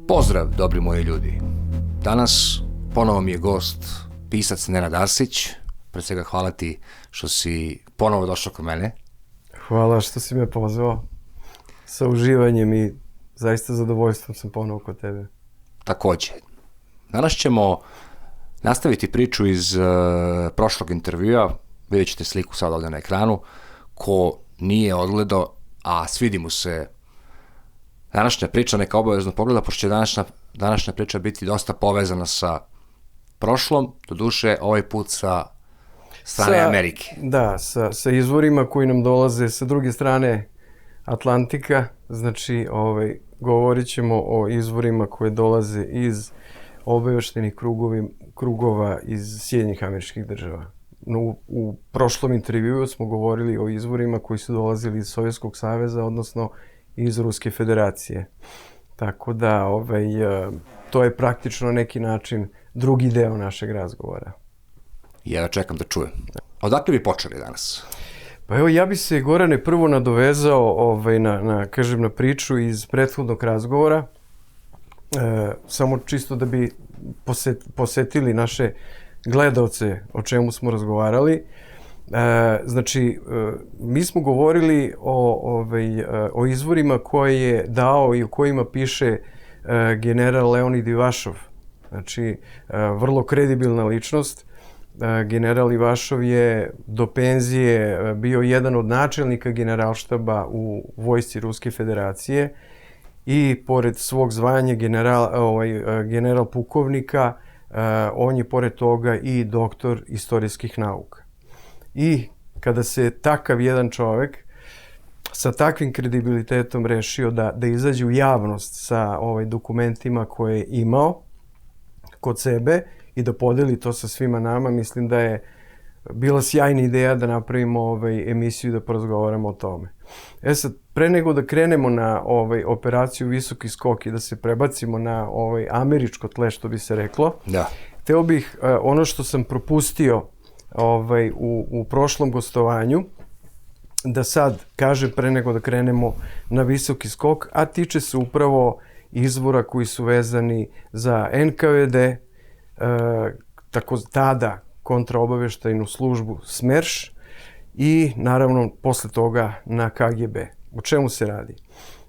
Pozdrav, dobri moji ljudi. Danas ponovo mi je gost pisac Nenad Arsić. Pre svega hvala ti što si ponovo došao kod mene. Hvala što si me pozvao. Sa uživanjem i zaista zadovoljstvom sam ponovo kod tebe. Takođe. Danas ćemo nastaviti priču iz prošlog intervjua. Vidjet ćete sliku sad ovdje na ekranu. Ko nije odgledao, a svidi mu se današnja priča, neka obavezno pogleda, pošto će današnja priča biti dosta povezana sa prošlom, doduše ovaj put sa strane Amerike. Da, sa izvorima koji nam dolaze sa druge strane Atlantika. Znači, govorit ćemo o izvorima koje dolaze iz obavještajnih krugova iz Sjedinjenih Američkih Država. U prošlom intervjuu smo govorili o izvorima koji su dolazili iz Sovjetskog saveza, odnosno iz Ruske federacije. Tako da to je praktično neki način drugi deo našeg razgovora. Ja čekam da čujem. Odakle bi počeli danas? Pa evo, ja bi se, Gorane, prvo nadovezao na priču iz prethodnog razgovora. Samo čisto da bi posetili naše gledaoce o čemu smo razgovarali. Mi smo govorili o izvorima koje je dao i o kojima piše general Leonid Ivašov. Znači, vrlo kredibilna ličnost. General Ivašov je do penzije bio jedan od načelnika generalštaba u vojsci Ruske federacije i pored svog zvanja general pukovnika, on je pored toga i doktor istorijskih nauka. I kada se takav jedan čovek sa takvim kredibilitetom rešio da izađe u javnost sa dokumentima koje je imao kod sebe i da podeli to sa svima nama, mislim da je bila sjajna ideja da napravimo emisiju i da porazgovaramo o tome. Sad, pre nego da krenemo na operaciju Visoki skok i da se prebacimo na američko tle, što bi se reklo, hteo bih ono što sam propustio u prošlom gostovanju, da sad kažem pre nego da krenemo na Visoki skok, a tiče se upravo izvora koji su vezani za NKVD, tada kontraobaveštajnu službu SMERŠ i naravno posle toga na KGB. O čemu se radi?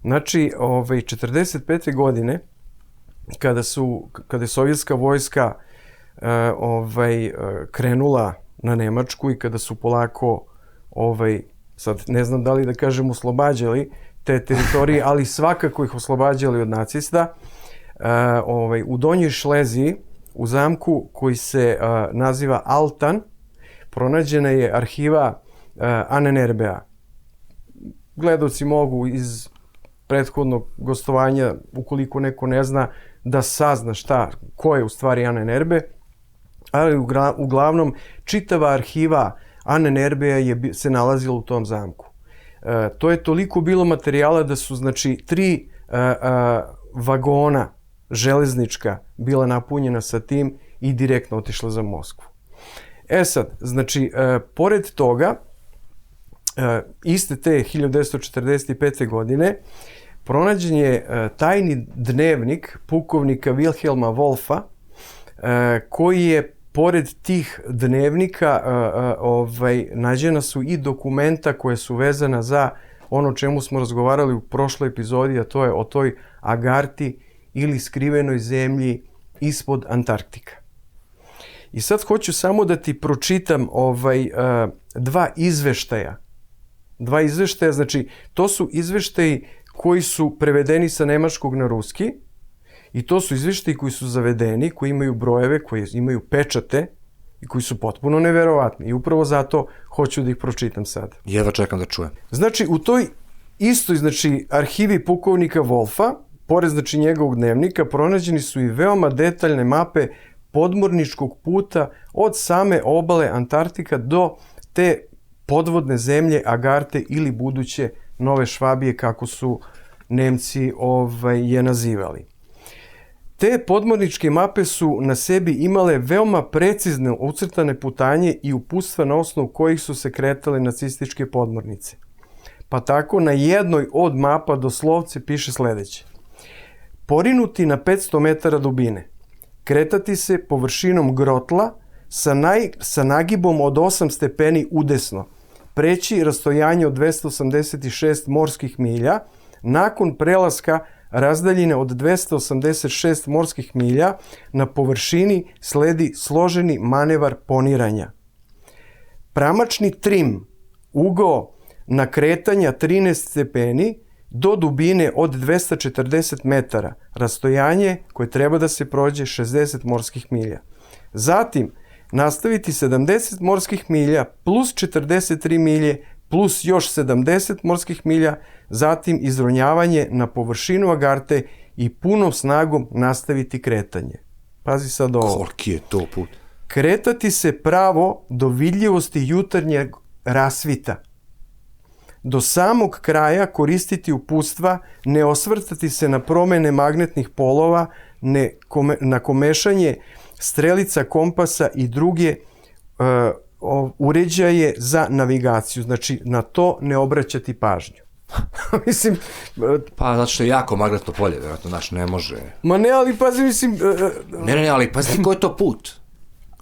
Znači, 1945. godine, kada je sovjetska vojska krenula na Nemačku i kada su polako, sad ne znam da li da kažem oslobađali te teritorije, ali svakako ih oslobađali od nacista, u Donjoj Šleziji, u zamku koji se naziva Altan, pronađena je arhiva ANNRB-a. Gledaoci mogu iz prethodnog gostovanja, ukoliko neko ne zna, da sazna ko je u stvari ANNRB, ali uglavnom čitava arhiva ANNRB-a se nalazila u tom zamku. To je toliko bilo materijala da su, znači, 3 vagona železnička bila napunjena sa tim i direktno otišla za Moskvu. Sad, znači, pored toga, iste te 1945. godine, pronađen je tajni dnevnik pukovnika Wilhelma Wolfa, koji je pored tih dnevnika nađena su i dokumenta koje su vezana za ono o čemu smo razgovarali u prošloj epizodi, a to je o toj Agarti ili skrivenoj zemlji ispod Antarktika. I sad hoću samo da ti pročitam dva izveštaja. Znači, to su izveštaji koji su prevedeni sa nemačkog na ruski i to su izveštaji koji su zavedeni, koji imaju brojeve, koji imaju pečate i koji su potpuno neverovatni. I upravo zato hoću da ih pročitam sad. Jedva čekam da čujem. Znači, u toj istoj, arhivi pukovnika Wolfa, pored, njegovog dnevnika, pronađeni su i veoma detaljne mape podmorničkog puta od same obale Antarktika do te podvodne zemlje Agarte ili buduće Nove Švabije, kako su Nemci je nazivali. Te podmorničke mape su na sebi imale veoma precizno ucrtane putanje i uputstva na osnovu kojih su se kretale nacističke podmornice. Pa tako na jednoj od mapa doslovce piše sledeće. porinuti na 500 metara dubine, kretati se površinom grotla sa nagibom od 8 stepeni udesno, preći rastojanje od 286 morskih milja, nakon prelaska razdaljine od 286 morskih milja na površini sledi složeni manevar poniranja. Pramačni trim, ugao na kretanja 13 stepeni do dubine od 240 metara, rastojanje koje treba da se prođe 60 morskih milja. Zatim, nastaviti 70 morskih milja plus 43 milje plus još 70 morskih milja, zatim izronjavanje na površinu agarte i punom snagom nastaviti kretanje. Pazi sad ovo. Koliki je to put? Kretati se pravo do vidljivosti jutarnjeg rasvita. Do samog kraja koristiti uputstva, ne osvrtati se na promene magnetnih polova, na komešanje strelica, kompasa i druge uređaje za navigaciju. Znači, na to ne obraćati pažnju. Mislim... Pa, zato što je jako magnetno polje, vjerojatno, znaš, ne može... Ma ne, ali pazi, mislim... Ne, ali pazi, koji je to put?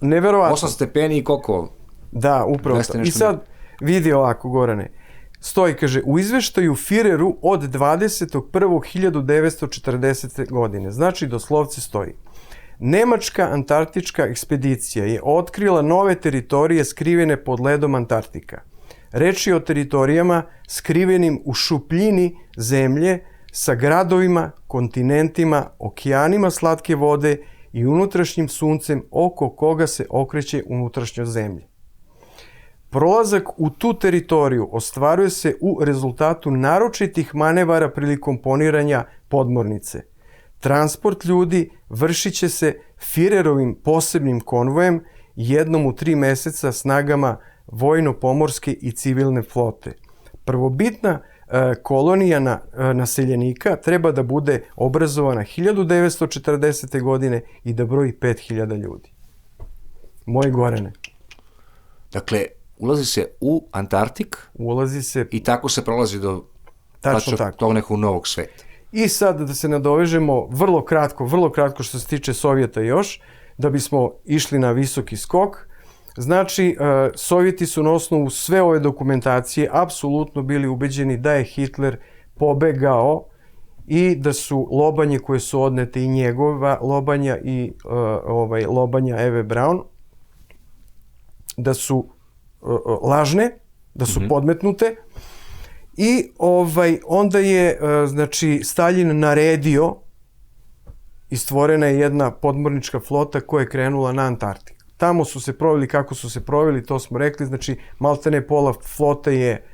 Neverovatno. 8 stepeni i koliko? Da, upravo to. I sad, vidi ovako, Gorane. Stoji, kaže, u izveštaju Führeru od 20.1.1940. godine. Znači, doslovce stoji. Nemačka antarktička ekspedicija je otkrila nove teritorije skrivene pod ledom Antarktika. Reč je o teritorijama skrivenim u šupljini zemlje sa gradovima, kontinentima, okeanima slatke vode i unutrašnjim suncem oko koga se okreće unutrašnjost zemlje. Prolazak u tu teritoriju ostvaruje se u rezultatu naročitih manevara prilikom poniranja podmornice. Transport ljudi vršit će se Führerovim posebnim konvojem jednom u 3 meseca snagama vojno-pomorske i civilne flote. Prvobitna kolonija naseljenika treba da bude obrazovana 1940. godine i da broji 5000 ljudi. Moji Gorane. Dakle, ulazi se u Antarktik i tako se prolazi do tog nekog novog sveta. I sad da se nadovežemo vrlo kratko što se tiče Sovjeta još, da bismo išli na visoki skok. Znači, Sovjeti su na osnovu sve ove dokumentacije apsolutno bili ubeđeni da je Hitler pobegao i da su lobanje koje su odnete i njegova lobanja i lobanja Eve Braun, da su lažne, da su podmetnute. I onda je, znači, Staljin naredio i stvorena je jedna podmornička flota koja je krenula na Antarktik. Tamo su se proveli kako su se proveli, to smo rekli, znači maltene pola flote je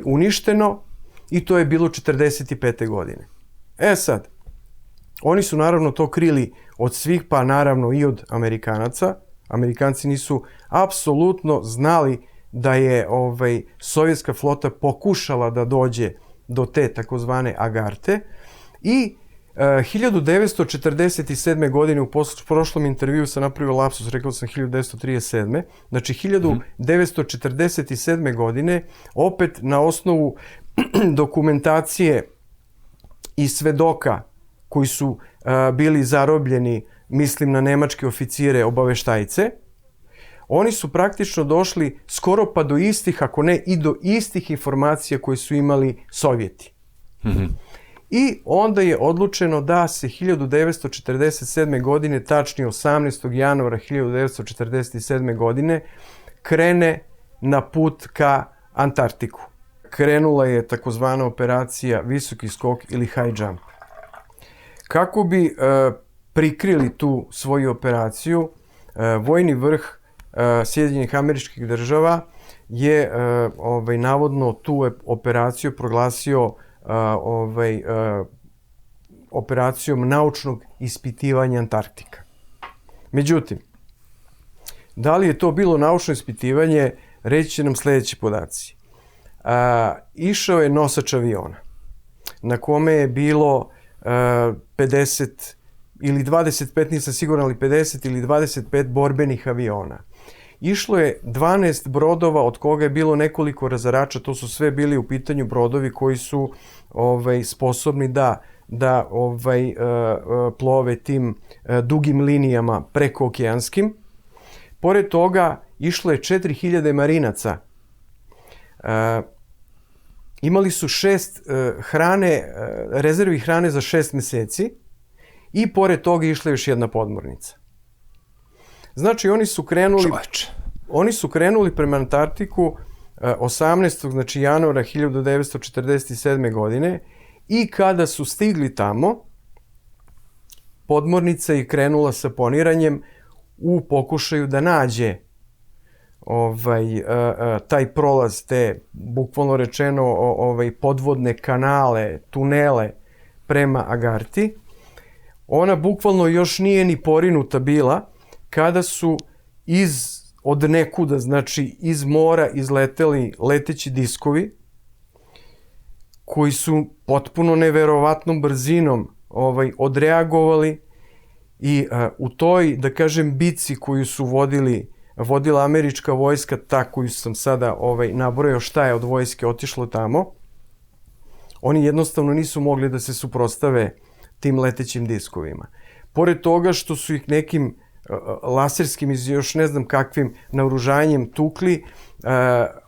uništeno i to je bilo 45. godine. E sad, oni su naravno to krili od svih, pa naravno i od Amerikanaca. Amerikanci nisu apsolutno znali da je sovjetska flota pokušala da dođe do te takozvane agarte i 1947. godine, u prošlom intervju sam napravio lapsus, rekao sam 1937. Znači 1947. godine, opet na osnovu dokumentacije i svedoka koji su bili zarobljeni, mislim na nemačke oficire obaveštajce, oni su praktično došli skoro pa do istih, ako ne i do istih informacija koje su imali Sovjeti. I onda je odlučeno da se 1947. godine, tačnije 18. januara 1947. godine, krene na put ka Antarktiku. Krenula je takozvana operacija Visoki skok ili high jump. Kako bi prikrili tu svoju operaciju, vojni vrh Sjedinjenih Američkih Država je navodno tu operaciju proglasio operacijom naučnog ispitivanja Antarktika. Međutim, da li je to bilo naučno ispitivanje, reći će nam sljedeći podaci. Išao je nosač aviona, na kome je bilo 50 ili 25, nisam siguran, ali 50 ili 25 borbenih aviona. Išlo je 12 brodova, od koga je bilo nekoliko razarača, to su sve bili u pitanju brodovi koji su sposobni da da plove tim dugim linijama prekookeanskim. Pored toga, išlo je 4000 marinaca. Imali su 6 rezervi hrane za 6 meseci i pored toga išla još jedna podmornica. Znači, oni su krenuli prema Antarktiku 18. znači januara 1947. godine i kada su stigli tamo, podmornica je krenula sa poniranjem u pokušaju da nađe taj prolaz, te bukvalno rečeno podvodne kanale, tunele prema Agarti. Ona bukvalno još nije ni porinuta bila kada su od nekuda, znači iz mora izleteli leteći diskovi koji su potpuno neverovatnom brzinom odreagovali i u toj, da kažem, bici koju su vodila američka vojska, ta koju sam sada nabrojao šta je od vojske otišlo tamo, oni jednostavno nisu mogli da se suprotstave tim letećim diskovima. Pored toga što su ih nekim laserskim i još ne znam kakvim naoružanjem tukli,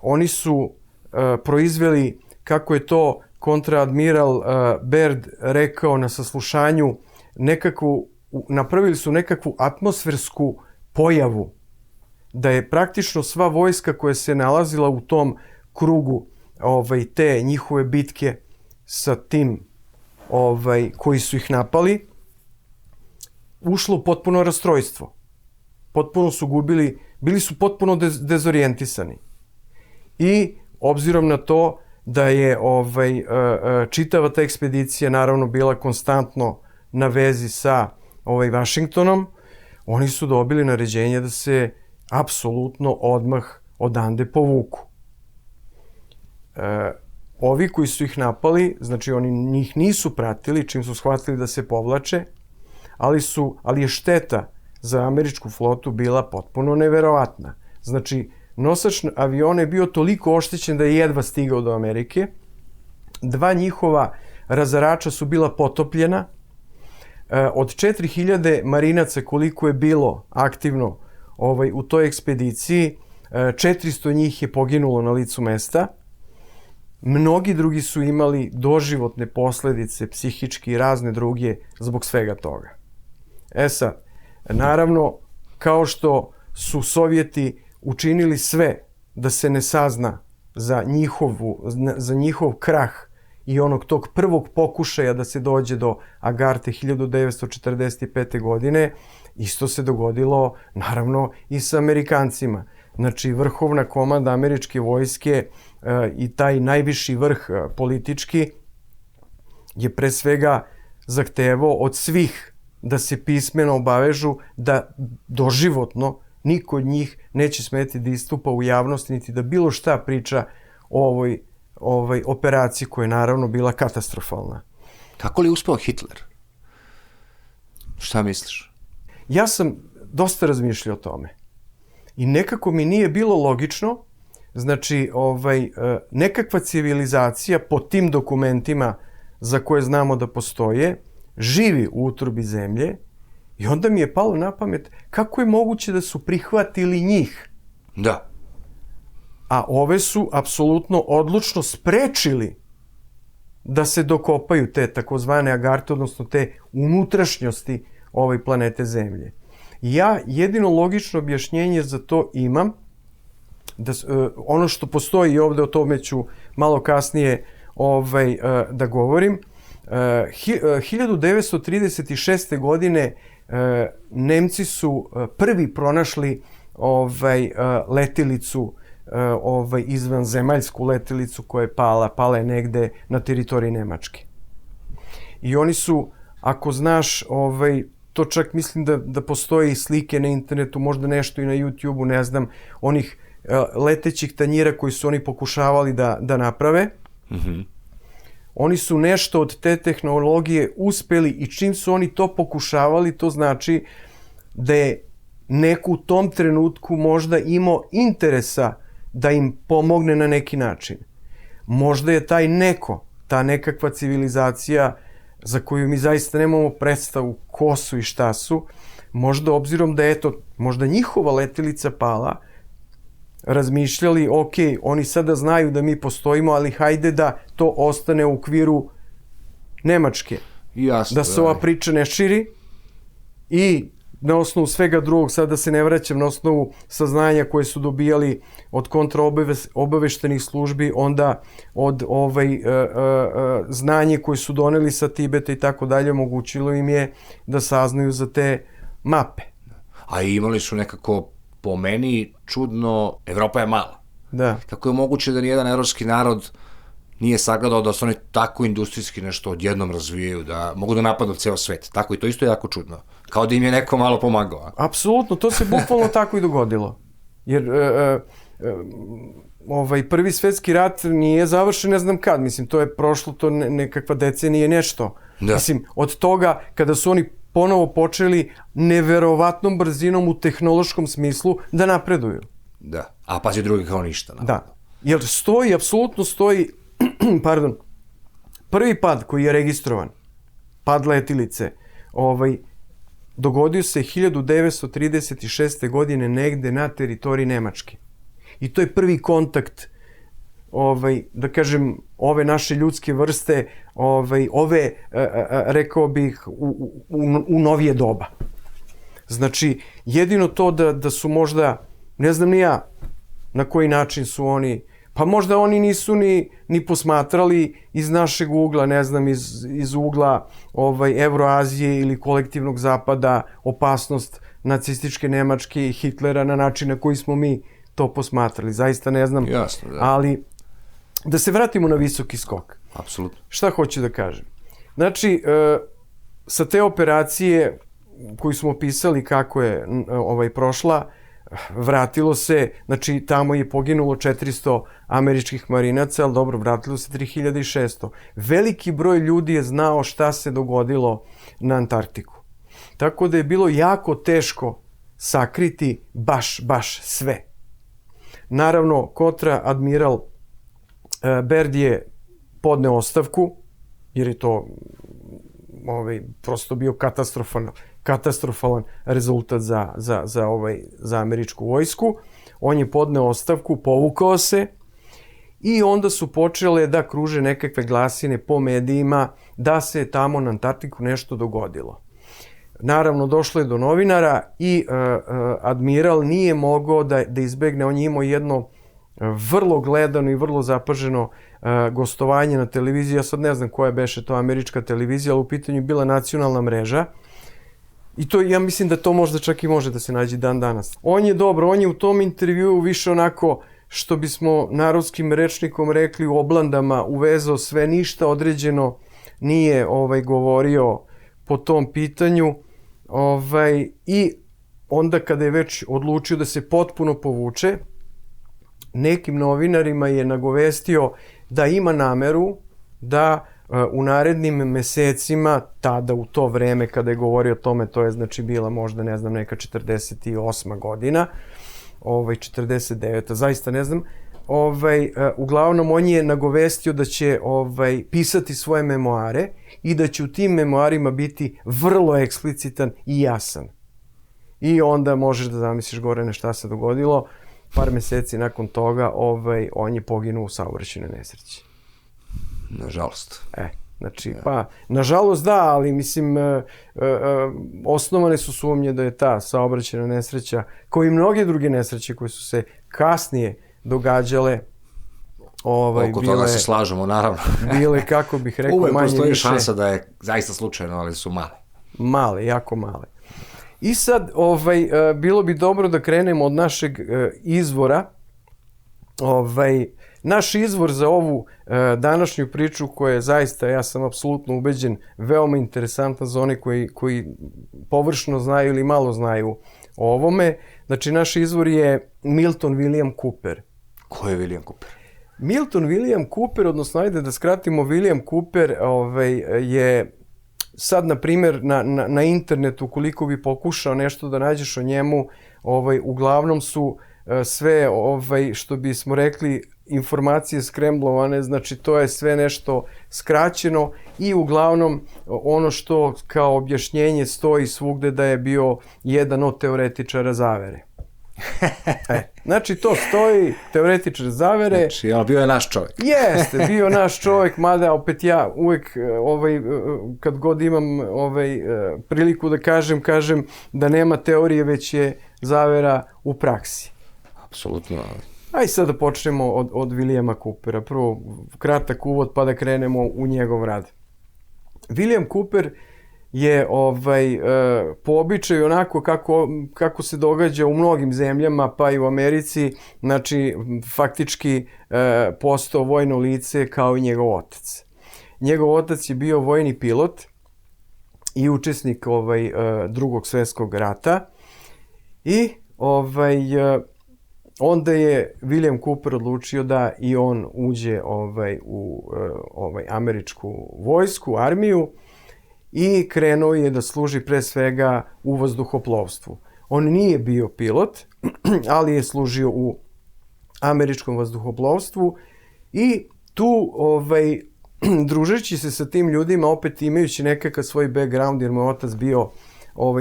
oni su proizveli, kako je to kontraadmiral Baird rekao na saslušanju, napravili su nekakvu atmosfersku pojavu, da je praktično sva vojska koja se nalazila u tom krugu te njihove bitke sa tim koji su ih napali, ušlo u potpuno rastrojstvo. Potpuno su gubili, bili su potpuno dezorijentisani. I obzirom na to da je čitava ta ekspedicija naravno bila konstantno na vezi sa Vašingtonom, oni su dobili naređenje da se apsolutno odmah odande povuku. Ovi koji su ih napali, znači oni njih nisu pratili čim su shvatili da se povlače, ali je šteta za američku flotu bila potpuno neverovatna. Znači, nosač aviona je bio toliko oštećen da je jedva stigao do Amerike. 2 njihova razarača su bila potopljena. Od 4000 marinaca koliko je bilo aktivno u toj ekspediciji, 400 njih je poginulo na licu mesta. Mnogi drugi su imali doživotne posledice, psihički i razne druge, zbog svega toga. Sad, naravno, kao što su Sovjeti učinili sve da se ne sazna za njihov krah i onog tog prvog pokušaja da se dođe do Agarte 1945. godine, isto se dogodilo, naravno, i sa Amerikancima. Znači, vrhovna komanda američke vojske i taj najviši vrh politički je pre svega zahtevao od svih da se pismeno obavežu da doživotno niko od njih neće smeti da istupa u javnosti niti da bilo šta priča o ovoj operaciji koja je naravno bila katastrofalna. Kako li je uspeo Hitler? Šta misliš? Ja sam dosta razmišljao o tome. I nekako mi nije bilo logično, znači nekakva civilizacija po tim dokumentima za koje znamo da postoje, živi u utrobi zemlje i onda mi je palo na pamet kako je moguće da su prihvatili njih. Da. A ove su apsolutno odlučno sprečili da se dokopaju te takozvane Agarte, odnosno te unutrašnjosti planete Zemlje. Ja jedino logično objašnjenje za to imam, ono što postoji ovde, o tome ću malo kasnije da govorim. 1936. godine Nemci su prvi pronašli letilicu, izvanzemaljsku letilicu koja je pala je negde na teritoriji Nemačke. I oni su, ako znaš, to čak mislim da postoje i slike na internetu, možda nešto i na YouTube-u, ne znam, onih letećih tanjira koji su oni pokušavali da naprave. Oni su nešto od te tehnologije uspeli i čim su oni to pokušavali, to znači da je neko u tom trenutku možda imao interesa da im pomogne na neki način. Možda je taj neko, ta nekakva civilizacija za koju mi zaista nemamo predstavu ko su i šta su, možda obzirom da možda njihova letelica pala, razmišljali, ok, oni sada znaju da mi postojimo, ali hajde da to ostane u okviru Nemačke. Jasno, da se ova priča ne širi i na osnovu svega drugog, sad da se ne vraćam, na osnovu saznanja koje su dobijali od kontraobaveštenih službi, onda od znanje koje su doneli sa Tibeta i tako dalje, omogućilo im je da saznaju za te mape. A imali su nekako, po meni, čudno, Evropa je mala. Da. Kako je moguće da nijedan evropski narod nije sagledao da se oni tako industrijski nešto odjednom razvijaju, da mogu da napadnu ceo svet. Tako i to isto je jako čudno. Kao da im je neko malo pomagao. Apsolutno, to se bukvalno tako i dogodilo. Jer Prvi svetski rat nije završen ne znam kad. Mislim, to je prošlo, to nekakva decenija nešto. Da. Mislim, od toga kada su oni ponovo počeli neverovatnom brzinom u tehnološkom smislu da napreduju. Da, a pazi drugi kao ništa. Da, jer apsolutno stoji, pardon, prvi pad koji je registrovan, pad letilice, dogodio se 1936. godine negde na teritoriji Nemačke. I to je prvi kontakt, da kažem, ove naše ljudske vrste, rekao bih, u novije doba. Znači, jedino to da su možda, ne znam ni ja na koji način su oni, pa možda oni nisu ni posmatrali iz našeg ugla, ne znam, iz ugla Evroazije ili kolektivnog zapada, opasnost nacističke Nemačke i Hitlera na način na koji smo mi to posmatrali. Zaista ne znam. Jasno, da. Ali da se vratimo na visoki skok. Apsolutno. Šta hoću da kažem? Znači, sa te operacije koju smo opisali kako je prošla, vratilo se, znači tamo je poginulo 400 američkih marinaca, ali dobro, vratilo se 3600. Veliki broj ljudi je znao šta se dogodilo na Antarktiku. Tako da je bilo jako teško sakriti baš sve. Naravno, kontraadmiral Baird je podneo ostavku, jer je to prosto bio katastrofalan rezultat za američku vojsku. On je podneo ostavku, povukao se i onda su počele da kruže nekakve glasine po medijima da se tamo na Antarktiku nešto dogodilo. Naravno, došlo je do novinara i admiral nije mogao da izbegne, on je imao jedno vrlo gledano i vrlo zapaženo gostovanje na televiziji, ja sad ne znam koja beše to američka televizija, ali u pitanju je bila nacionalna mreža i to, ja mislim da to možda čak i može da se nađe dan danas. On je u tom intervjuu više onako, što bismo narodskim rečnikom rekli, u oblandama uvezao sve, ništa određeno nije govorio po tom pitanju i onda kada je već odlučio da se potpuno povuče, nekim novinarima je nagovestio da ima nameru da u narednim mesecima, tada u to vreme kada je govorio o tome, to je znači bila možda, ne znam, neka 48. godina, 49. zaista ne znam, uglavnom on je nagovestio da će pisati svoje memoare i da će u tim memoarima biti vrlo eksplicitan i jasan. I onda možeš da zamisliš, Gorane, šta se dogodilo. Par meseci nakon toga on je poginuo u saobraćajnoj nesreći. Nažalost. Znači, pa, nažalost da, ali mislim, osnovane su sumnje da je ta saobraćajna nesreća, kao i mnoge druge nesreće koje su se kasnije događale, oko toga se slažemo, naravno. Bile, kako bih rekao, manje više. Uvek postoji šansa da je zaista slučajno, ali su male. Male, jako male. I sad, bilo bi dobro da krenemo od našeg izvora. Naš izvor za ovu današnju priču, koja je zaista, ja sam apsolutno ubeđen, veoma interesantna za one koji površno znaju ili malo znaju o ovome. Znači, naš izvor je Milton William Cooper. Ko je William Cooper? Milton William Cooper, odnosno, ajde da skratimo, William Cooper je sad, na primjer, na internetu, ukoliko bi pokušao nešto da nađeš o njemu, uglavnom su sve, što bismo rekli, informacije skremblovane, znači to je sve nešto skraćeno i uglavnom ono što kao objašnjenje stoji svugde da je bio jedan od teoretičara zavere. Znači to stoji, teoretičar zavere. Znači, bio je naš čovjek. Jeste, bio naš čovjek, mada opet ja uvek kad god imam priliku da kažem da nema teorije, već je zavera u praksi. Apsolutno. Ajde sad da počnemo od Williama Coopera. Prvo kratak uvod pa da krenemo u njegov rad. William Cooper je po običaju onako kako se događa u mnogim zemljama, pa i u Americi, znači faktički postao vojno lice kao i njegov otac. Njegov otac je bio vojni pilot i učesnik Drugog svjetskog rata i onda je William Cooper odlučio da i on uđe u američku vojsku, armiju, i krenuo je da služi pre svega u vazduhoplovstvu. On nije bio pilot, ali je služio u američkom vazduhoplovstvu i tu, družeći se sa tim ljudima, opet imajući nekakav svoj background, jer moj otac bio,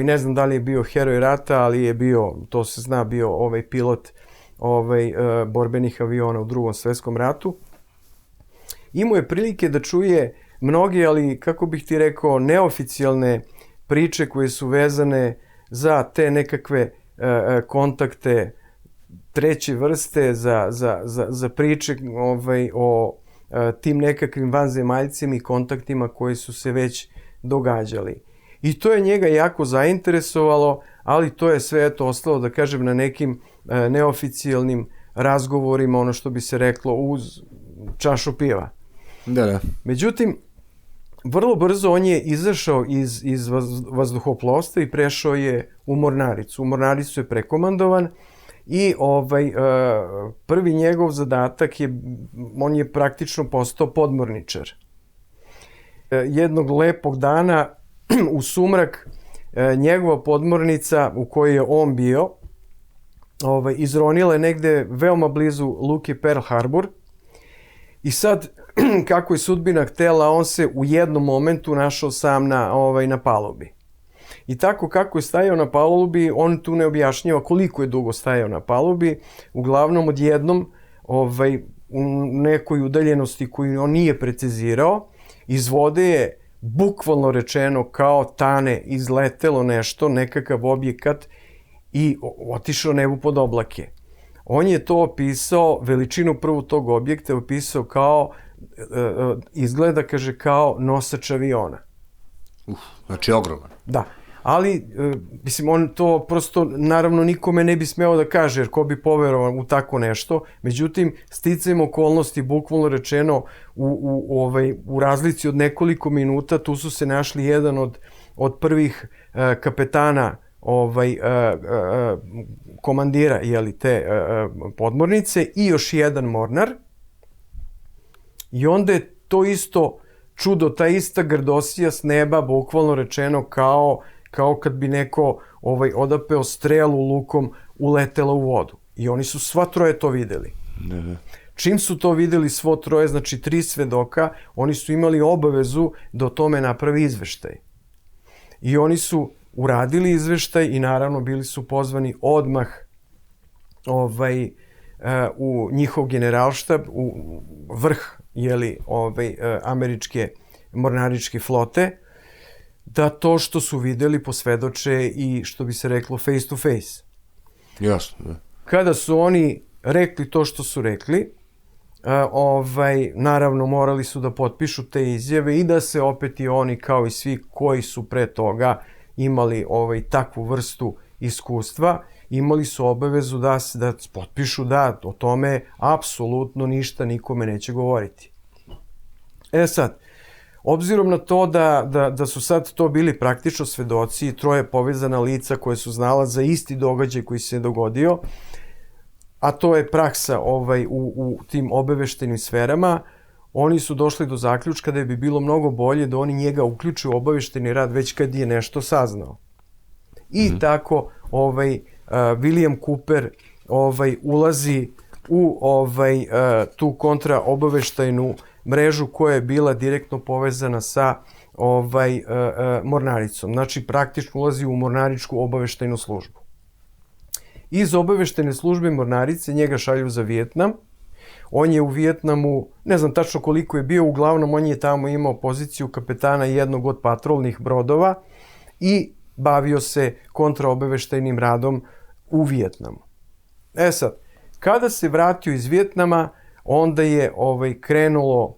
ne znam da li je bio heroj rata, ali je bio, to se zna, bio pilot borbenih aviona u Drugom svjetskom ratu. Imao je prilike da čuje mnoge, ali kako bih ti rekao, neoficijalne priče koje su vezane za te nekakve kontakte treće vrste, za priče o tim nekakvim vanzemaljcima i kontaktima koji su se već događali. I to je njega jako zainteresovalo, ali to je sve ostalo, da kažem, na nekim neoficijalnim razgovorima, ono što bi se reklo uz čašu piva. Da. Međutim, vrlo brzo on je izašao iz vazduhoplovstva i prešao je u mornaricu. U mornaricu je prekomandovan i prvi njegov zadatak je, on je praktično postao podmorničar. Jednog lepog dana u sumrak njegova podmornica u kojoj je on bio izronila je negde veoma blizu luke Pearl Harbor i sad kako je sudbina htela, on se u jednom momentu našao sam na palubi. I tako kako je stajao na palubi, on tu ne objašnjava koliko je dugo stajao na palubi, uglavnom odjednom u nekoj udaljenosti koju on nije precizirao, iz vode je bukvalno rečeno kao tane izletelo nešto, nekakav objekat i otišao nebu pod oblake. On je to opisao, veličinu prvu tog objekta opisao kao, izgleda, kaže, kao nosač aviona. Znači ogroman. Da, ali, mislim, on to prosto, naravno, nikome ne bi smeo da kaže, jer ko bi poverovao u tako nešto. Međutim, sticajem okolnosti, bukvalno rečeno, u razlici od nekoliko minuta, tu su se našli jedan od prvih kapetana komandira te podmornice i još jedan mornar. I onda je to isto čudo, ta ista grdosija s neba, bukvalno rečeno kao kad bi neko odapeo strelu lukom uletela u vodu. I oni su sva troje to videli. Čim su to videli svo troje, znači 3 svedoka, oni su imali obavezu da o tome napravi izveštaj. I oni su uradili izveštaj i naravno bili su pozvani odmah u njihov generalštab, u vrh američke mornaričke flote, da to što su videli posvedoče i, što bi se reklo, face to face. Jasno, da. Kada su oni rekli to što su rekli, naravno morali su da potpišu te izjave i da se opet i oni, kao i svi koji su pre toga imali takvu vrstu iskustva, imali su obavezu da potpišu da o tome apsolutno ništa nikome neće govoriti. Sad, obzirom na to da su sad to bili praktično svedoci i troje povezana lica koje su znala za isti događaj koji se dogodio, a to je praksa u tim obaveštenim sferama, oni su došli do zaključka da bi bilo mnogo bolje da oni njega uključe u obavešteni rad već kad je nešto saznao. I tako William Cooper ulazi u tu kontraobaveštajnu mrežu koja je bila direktno povezana sa mornaricom. Znači, praktično ulazi u mornaričku obaveštajnu službu. Iz obaveštajne službe mornarice njega šalju za Vijetnam. On je u Vijetnamu, ne znam tačno koliko je bio, uglavnom on je tamo imao poziciju kapetana jednog od patrolnih brodova i bavio se kontraobaveštajnim radom u Vijetnamu. E sad, kada se vratio iz Vijetnama, onda je krenulo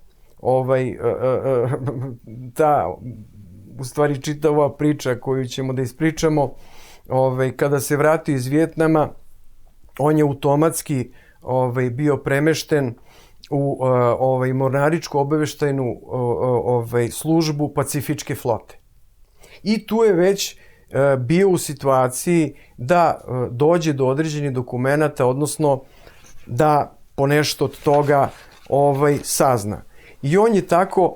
u stvari čitava priča koju ćemo da ispričamo. Kada se vratio iz Vijetnama, on je automatski bio premešten u mornaričku obaveštajnu službu Pacifičke flote. I tu je već bio u situaciji da dođe do određenih dokumenata, odnosno da ponešto od toga sazna. I on je tako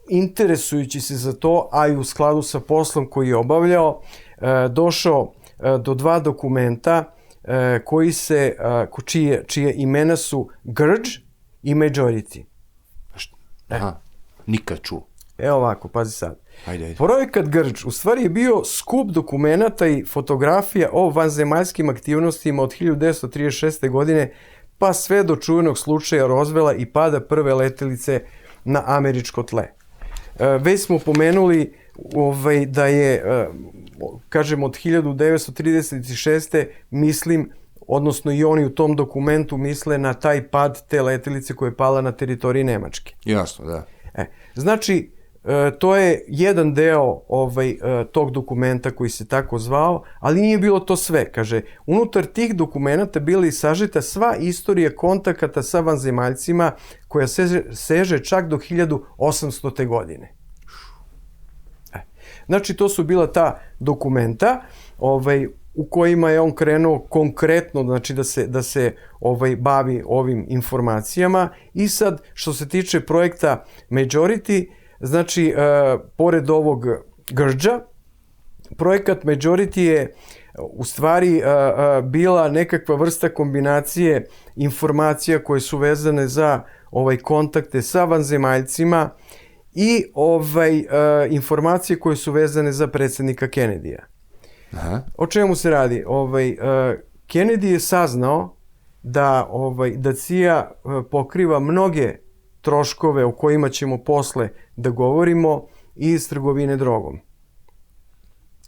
interesujući se za to, a i u skladu sa poslom koji je obavljao, došao do dva dokumenta čije imena su Grudge i Majority. Aha, nikad čuo. Evo ovako, pazi sad. Ajde. Projekat Grudge u stvari je bio skup dokumenata i fotografija o vanzemaljskim aktivnostima od 1936. godine pa sve do čuvenog slučaja Roswella i pada prve letelice na američko tle. Već smo pomenuli da je, kažem, od 1936. mislim, odnosno i oni u tom dokumentu misle na taj pad te letelice koja je pala na teritoriji Nemačke. Jasno, da. Znači, to je jedan deo tog dokumenta koji se tako zvao, ali nije bilo to sve. Kaže, unutar tih dokumenta bila i sažeta sva istorija kontakata sa vanzemaljcima koja seže čak do 1800. godine. Znači, to su bila ta dokumenta u kojima je on krenuo konkretno, znači da se bavi ovim informacijama. I sad, što se tiče projekta Majority, znači, pored ovog Grudge-a, projekat Majority je u stvari bila nekakva vrsta kombinacije informacija koje su vezane za kontakte sa vanzemaljcima i informacije koje su vezane za predsjednika Kennedy-a. Aha. O čemu se radi? Kennedy je saznao da CIA pokriva mnoge troškove o kojima ćemo posle da govorimo iz trgovine drogom.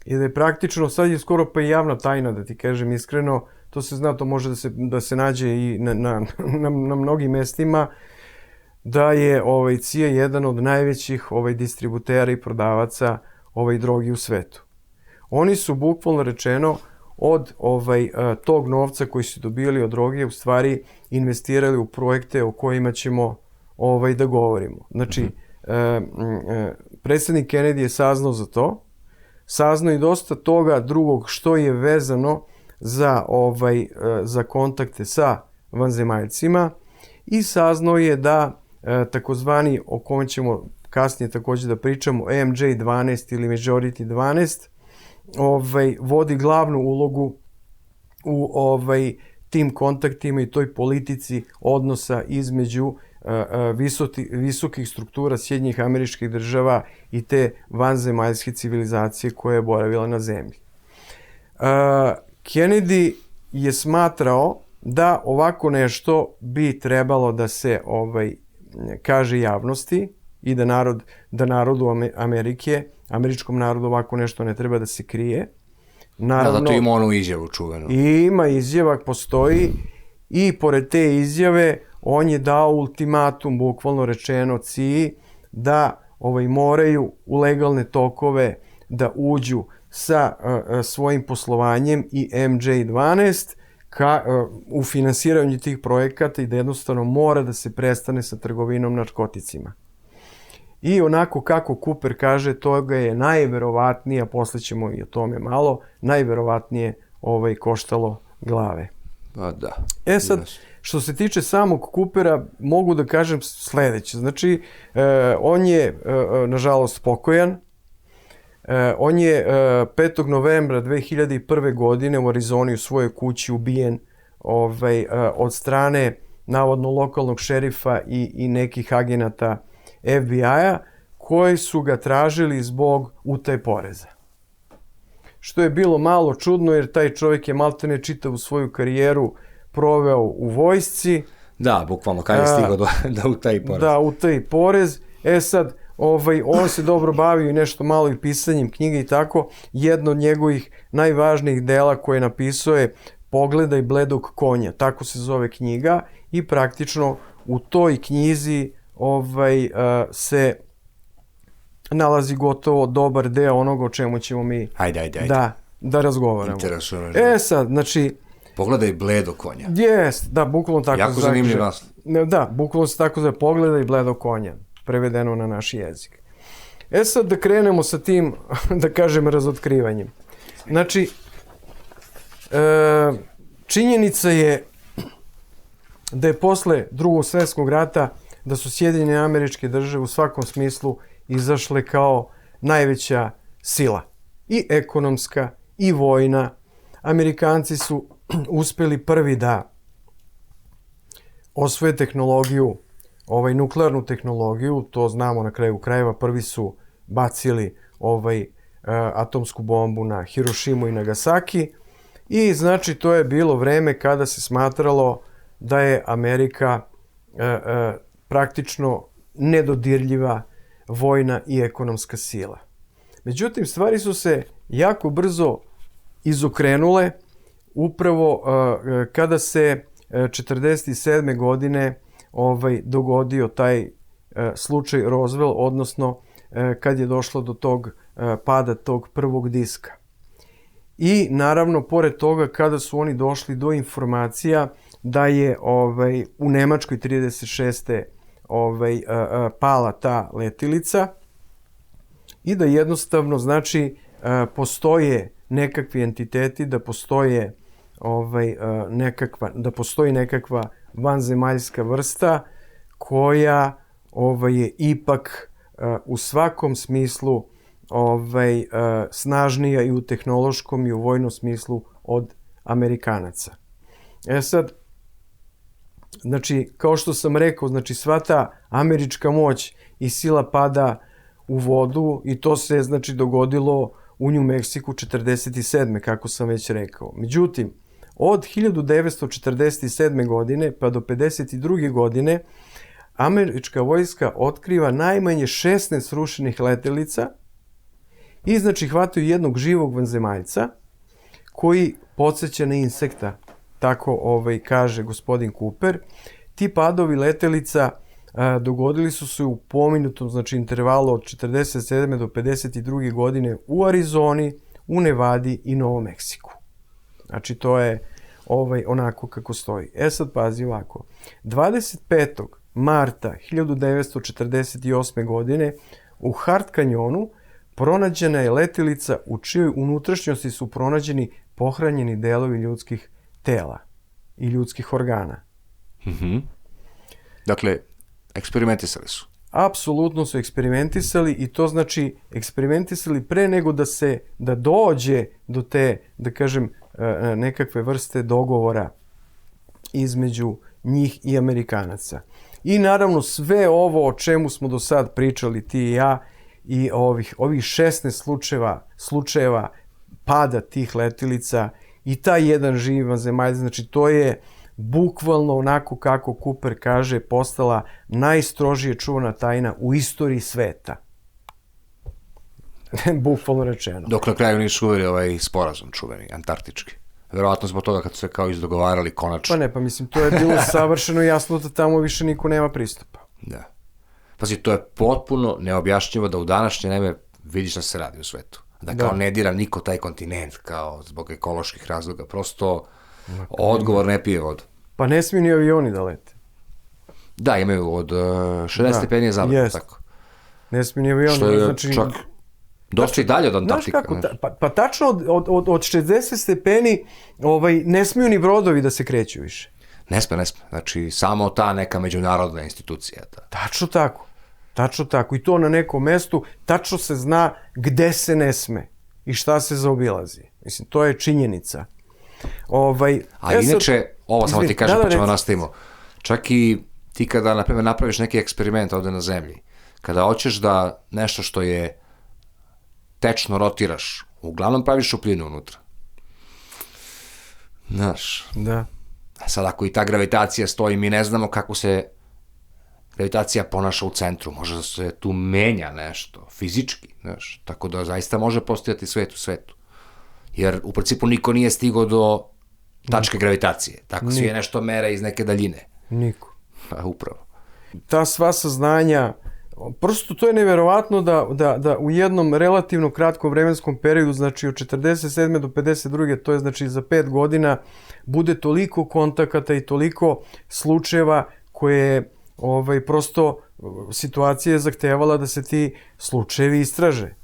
I da je praktično, sad je skoro pa i javna tajna, da ti kažem iskreno, to se zna, to može da se nađe i na mnogim mestima, da je CIA jedan od najvećih distributera i prodavaca drogi u svetu. Oni su bukvalno rečeno od tog novca koji su dobili od droge u stvari investirali u projekte o kojima ćemo da govorimo. Znači, predsjednik Kennedy je saznao za to, saznao i dosta toga drugog što je vezano za kontakte sa vanzemaljcima i saznao je da takozvani, o kome ćemo kasnije također da pričamo, MJ-12 ili Majority 12, vodi glavnu ulogu u tim kontaktima i toj politici odnosa između visokih struktura Sjedinjenih Američkih Država i te vanzemaljske civilizacije koja je boravila na zemlji. Kennedy je smatrao da ovako nešto bi trebalo da se kaže javnosti i da narodu Amerike, američkom narodu ovako nešto ne treba da se krije. Naravno, zato ima onu izjavu čuvenu. Ima izjava, postoji, i pored te izjave on je dao ultimatum, bukvalno rečeno, CIA da moraju u legalne tokove da uđu sa svojim poslovanjem i MJ-12 u finansiranju tih projekata i da jednostavno mora da se prestane sa trgovinom narkoticima. I onako kako Cooper kaže, toga je najverovatnije, a posle ćemo i o tome malo, najverovatnije koštalo glave. Pa da. Sad, što se tiče samog Coopera, mogu da kažem sledeće. Znači, on je, nažalost, pokojan. On je 5. novembra 2001. godine u Arizoni u svojoj kući ubijen od strane navodno lokalnog šerifa i nekih agenata FBI-a koji su ga tražili zbog utaje poreza. Što je bilo malo čudno jer taj čovjek je maltene čitavu svoju karijeru proveo u vojsci. Da, bukvalno, kada je stigao da utaji porez. Da, utaji porez. Sad, on se dobro bavio i nešto malo i pisanjem knjige i tako. Jedno od njegovih najvažnijih dela koje je napisao je Pogledaj bledog konja. Tako se zove knjiga i praktično u toj knjizi se nalazi gotovo dobar deo onoga o čemu ćemo mi da razgovaramo. Interesuje. Sad, znači... Pogledaj bledo konja. Jest, da, bukvalno tako jako zanimljiv naslov. Da, bukvalno se tako zove Pogledaj bledo konja, prevedeno na naš jezik. Sad da krenemo sa tim, da kažem, razotkrivanjem. Znači, činjenica je da je posle Drugog svjetskog rata da su Sjedinjene Američke Države u svakom smislu izašle kao najveća sila. I ekonomska, i vojna. Amerikanci su uspeli prvi da osvoje tehnologiju, nuklearnu tehnologiju, to znamo na kraju krajeva, prvi su bacili atomsku bombu na Hirošimu i Nagasaki i znači to je bilo vreme kada se smatralo da je Amerika praktično nedodirljiva vojna i ekonomska sila. Međutim, stvari su se jako brzo izokrenule upravo kada se 1947. godine dogodio taj slučaj Roswell, odnosno kad je došlo do tog pada tog prvog diska. I naravno, pored toga, kada su oni došli do informacija da je u Nemačkoj 36. pala ta letilica i da jednostavno, znači, postoje nekakvi entiteti, da postoje nekakva vanzemaljska vrsta koja je ipak u svakom smislu snažnija i u tehnološkom i u vojnom smislu od Amerikanaca. Sad, znači, kao što sam rekao, znači, sva ta američka moć i sila pada u vodu i to se, znači, dogodilo u New Mexiku 1947. kako sam već rekao. Međutim, od 1947. godine pa do 1952. godine američka vojska otkriva najmanje 16 srušenih letelica i znači hvataju jednog živog vanzemaljca koji podsjeća na insekta, tako kaže gospodin Cooper. Ti padovi letelica dogodili su se u pomenutom, znači, intervalu od 1947. do 1952. godine u Arizoni, u Nevadi i Novom Meksiku. Znači, to je onako kako stoji. Sad pazi ovako. 25. marta 1948. godine u Hart kanjonu pronađena je letilica u čijoj unutrašnjosti su pronađeni pohranjeni delovi ljudskih tela i ljudskih organa. Dakle, eksperimentisali su. Apsolutno su eksperimentisali i to znači eksperimentisali pre nego da dođe do te, da kažem, nekakve vrste dogovora između njih i Amerikanaca. I naravno sve ovo o čemu smo do sad pričali ti i ja i ovih 16 slučajeva pada tih letilica i taj jedan živi vanzemalj, znači to je bukvalno onako kako Cooper kaže postala najstrožije čuvana tajna u istoriji sveta. Bukvalno rečeno. Dok na kraju nisu uveli sporazum čuveni, antarktički. Verovatno zbog toga kad su se kao izdogovarali konačno. Pa mislim, to je bilo savršeno jasno da tamo više niko nema pristupa. Da. Pazi, to je potpuno neobjašnjivo da u današnje vreme vidiš šta se radi u svetu. Da kao ne dira niko taj kontinent kao zbog ekoloških razloga. Prosto odgovor ne pije vodu. Pa ne smiju ni avioni da lete. Da, imaju od 60 stepeni je zabrano, tako. Ne smiju ni avioni. Što je čak dosta i dalje od Antarktika. Znaš kako, pa tačno od 60 stepeni ne smiju ni brodovi da se kreću više. Ne sme. Znači, samo ta neka međunarodna institucija. Tačno tako. Tačno tako. I to na nekom mestu, tačno se zna gde se ne sme i šta se zaobilazi. Mislim, to je činjenica. A inače, ovo samo ti kažem, pa ćemo nastavimo. Čak i ti kada, na primjer, napraviš neki eksperiment ovde na zemlji, kada hoćeš da nešto što je tečno rotiraš, uglavnom praviš šupljinu unutra. Znaš. Da. Sad, ako i ta gravitacija stoji, mi ne znamo kako se gravitacija ponaša u centru. Možda se tu menja nešto, fizički, znaš. Tako da zaista može postojati svet u svetu. Jer u principu niko nije stigao do tačke gravitacije. Tako svi je nešto mere iz neke daljine. Niko. Upravo. Ta sva saznanja, prosto to je neverovatno da u jednom relativno kratkom vremenskom periodu, znači od 47. do 52. to je znači za 5 godina, bude toliko kontakata i toliko slučajeva koje prosto situacija je zahtevala da se ti slučajevi istraže.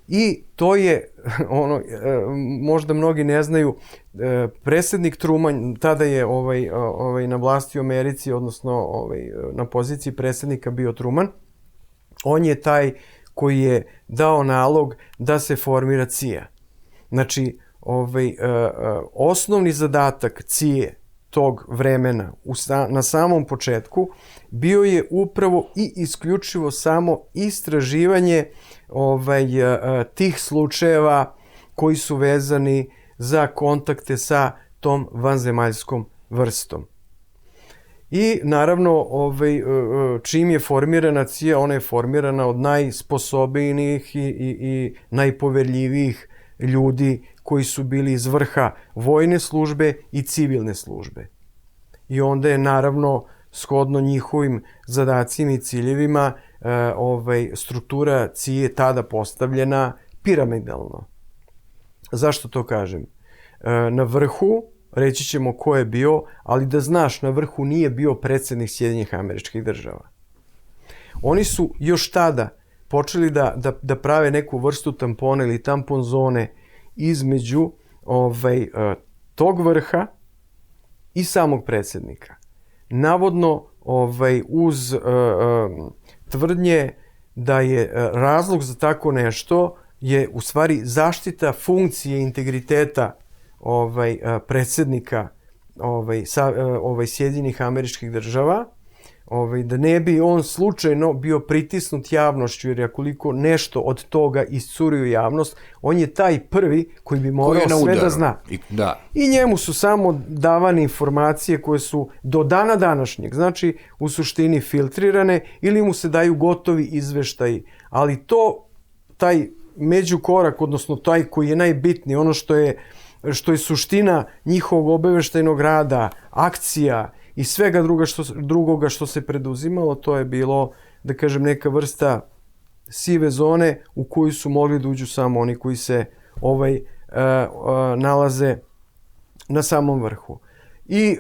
I to je, možda mnogi ne znaju, predsjednik Truman, tada je na vlasti u Americi, odnosno na poziciji predsjednika bio Truman, on je taj koji je dao nalog da se formira CIA. Znači, osnovni zadatak CIA tog vremena na samom početku bio je upravo i isključivo samo istraživanje tih slučajeva koji su vezani za kontakte sa tom vanzemaljskom vrstom. I naravno, čim je formirana CIA, ona je formirana od najsposobnijih i najpoverljivijih ljudi koji su bili iz vrha vojne službe i civilne službe. I onda je naravno shodno njihovim zadacima i ciljevima struktura CIA tada postavljena piramidalno. Zašto to kažem? Na vrhu, reći ćemo ko je bio, ali da znaš, na vrhu nije bio predsjednik Sjedinjenih Američkih Država. Oni su još tada počeli da prave neku vrstu tampona ili tampon zone između tog vrha i samog predsjednika. Navodno, uz tvrdnje da je razlog za tako nešto je u stvari zaštita funkcije integriteta predsjednika Sjedinjenih Američkih Država, da ne bi on slučajno bio pritisnut javnošću, jer akoliko nešto od toga iscuri u javnost, on je taj prvi koji bi morao sve da zna. I njemu su samo davane informacije koje su do dana današnjeg, znači u suštini filtrirane, ili mu se daju gotovi izveštaji. Ali taj međukorak, odnosno taj koji je najbitniji, ono što je suština njihovog obaveštajnog rada, akcija i svega drugoga što se preduzimalo, to je bilo, da kažem, neka vrsta sive zone u koju su mogli da uđu samo oni koji se nalaze na samom vrhu. I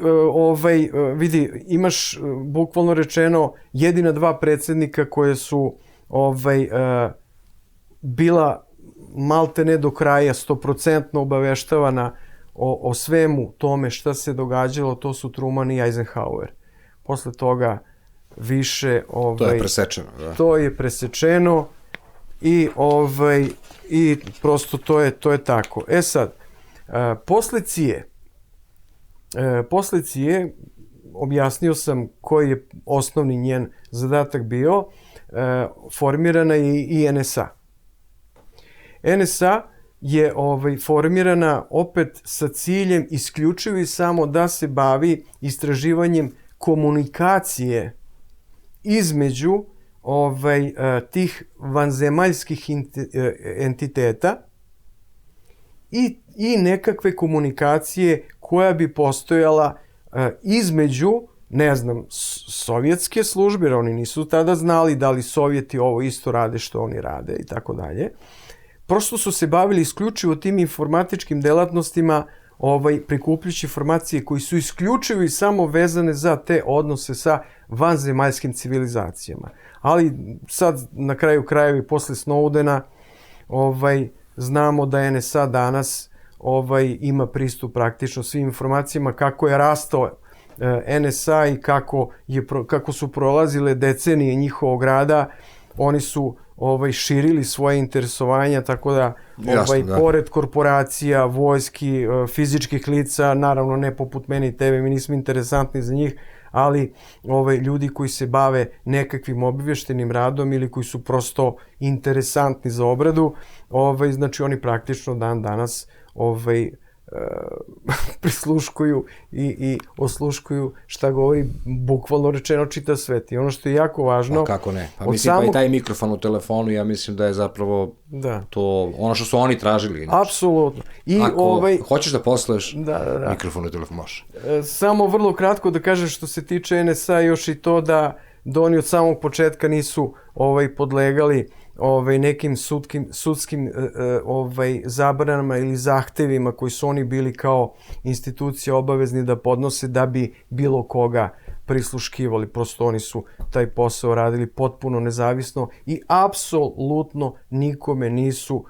vidi, imaš bukvalno rečeno jedina dva predsjednika koje su bila malte ne do kraja 100% obaveštavana o svemu tome šta se događalo, to su Truman i Eisenhower. Posle toga više... To je presečeno, da. To je presečeno i prosto to je tako. E sad, posle CIA, objasnio sam koji je osnovni njen zadatak bio, formirana je i NSA. NSA je formirana opet sa ciljem isključivo i samo da se bavi istraživanjem komunikacije između tih vanzemaljskih entiteta i nekakve komunikacije koja bi postojala između, ne znam, sovjetske službe, jer oni nisu tada znali da li Sovjeti ovo isto rade što oni rade i tako dalje. Prosto su se bavili isključivo tim informatičkim delatnostima, prikupljujući informacije koji su isključivo i samo vezane za te odnose sa vanzemaljskim civilizacijama. Ali sad, na kraju krajevi, posle Snowdena, znamo da NSA danas ima pristup praktično svim informacijama, kako je rastao NSA i kako su prolazile decenije njihovog rada, oni su širili svoje interesovanja, tako da, pored korporacija, vojski, fizičkih lica, naravno ne poput mene i tebe, mi nismo interesantni za njih, ali ljudi koji se bave nekakvim obavještajnim radom ili koji su prosto interesantni za obradu, znači oni praktično dan danas prisluškuju i osluškuju šta govori, bukvalno rečeno čita svet. I ono što je jako važno... Pa kako ne? Pa mislim pa i taj mikrofon u telefonu, ja mislim da je zapravo to ono što su oni tražili. Apsolutno. Ako hoćeš da posluješ mikrofon u telefonu, može. Samo vrlo kratko da kažem što se tiče NSA, još i to da oni od samog početka nisu podlegali nekim sudskim zabranama ili zahtevima koji su oni bili kao institucija obavezni da podnose da bi bilo koga prisluškivali. Prosto oni su taj posao radili potpuno nezavisno i apsolutno nikome nisu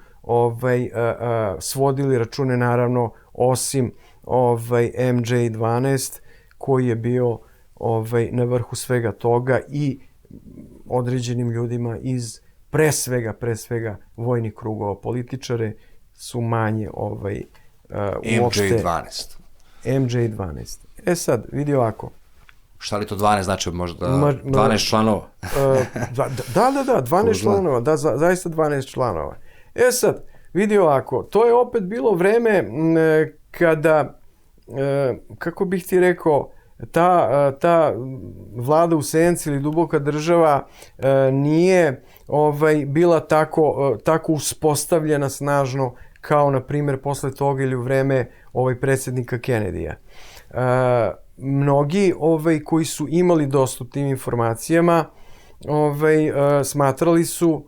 svodili račune, naravno, osim MJ12 koji je bio na vrhu svega toga i određenim ljudima iz pre svega vojnih krugova. Političare su manje uopšte... MJ12. Sad, vidi ovako. Šta li to 12 znači? Možda 12 članova? Da, 12 članova. Da, zaista 12 članova. Sad, vidi ovako. To je opet bilo vreme kada, kako bih ti rekao, ta vlada u senci ili duboka država nije bila tako uspostavljena snažno kao, na primjer, posle toga ili u vreme predsjednika Kennedyja. Mnogi koji su imali dostup tim informacijama smatrali su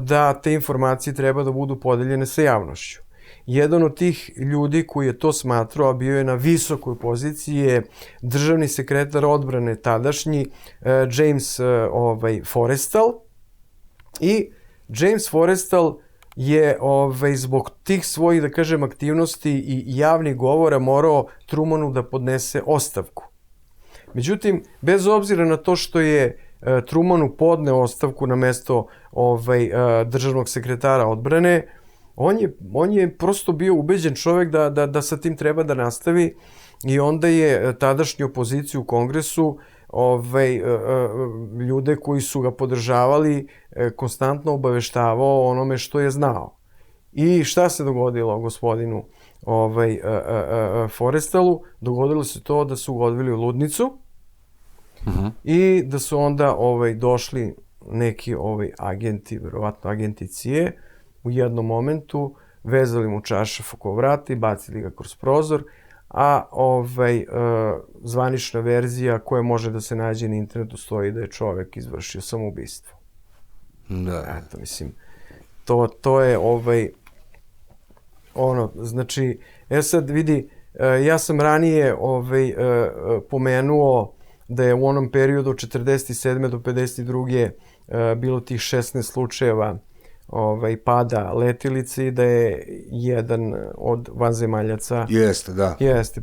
da te informacije treba da budu podeljene sa javnošću. Jedan od tih ljudi koji je to smatrao, a bio je na visokoj poziciji, je državni sekretar odbrane tadašnji James Forrestal. I James Forrestal je zbog tih svojih, da kažem, aktivnosti i javnih govora morao Trumanu da podnese ostavku. Međutim, bez obzira na to što je Trumanu podneo ostavku na mesto državnog sekretara odbrane, on je prosto bio ubeđen čovjek da sa tim treba da nastavi i onda je tadašnju opoziciju u Kongresu, ljude koji su ga podržavali, konstantno obaveštavao o onome što je znao. I šta se dogodilo gospodinu Forrestalu? Dogodilo se to da su ga odveli u ludnicu i da su onda došli neki agenti, verovatno agenti CIA, u jednom momentu vezali mu čaršaf oko vrata i bacili ga kroz prozor, a zvanična verzija koja može da se nađe na internetu stoji da je čovjek izvršio samoubistvo. Eto, mislim, to je znači, sad vidi, ja sam ranije pomenuo da je u onom periodu od 47. do 52. bilo tih 16 slučajeva pada letilice i da je jedan od vanzemaljaca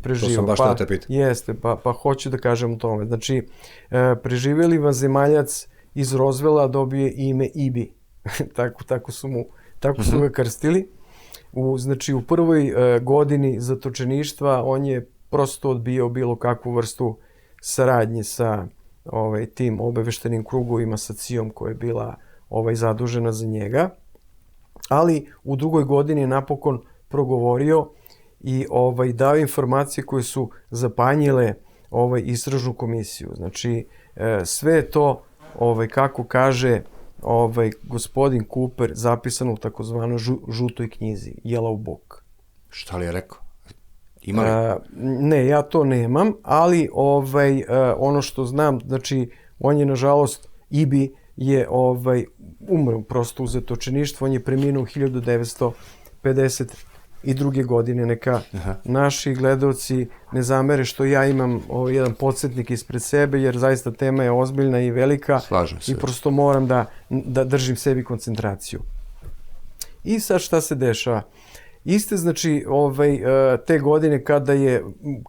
preživio. To sam baš da te pitam. Jeste, pa hoću da kažem o tome. Znači, preživjeli vanzemaljac iz Roswella dobije ime Ibi. Tako su ga krstili. Znači, u prvoj godini zatočeništva on je prosto odbijao bilo kakvu vrstu saradnje sa tim obaveštenim krugovima, sa CIA-om koja je bila zadužena za njega, ali u drugoj godini je napokon progovorio i dao informacije koje su zapanjile istražnu komisiju. Znači, sve je to, kako kaže gospodin Cooper, zapisano u takozvanoj žutoj knjizi, Yellow Book. Šta li je rekao? Ima li? Ne, ja to nemam, ali ono što znam, znači, on je, nažalost, Ibi je umro prosto u zatočeništvu, on je preminuo 1952. godine. Neka naši gledalci ne zamere što ja imam jedan podsjetnik ispred sebe, jer zaista tema je ozbiljna i velika. Slažem se. I prosto moram da držim sebi koncentraciju. I sad šta se dešava? iste, znači, te godine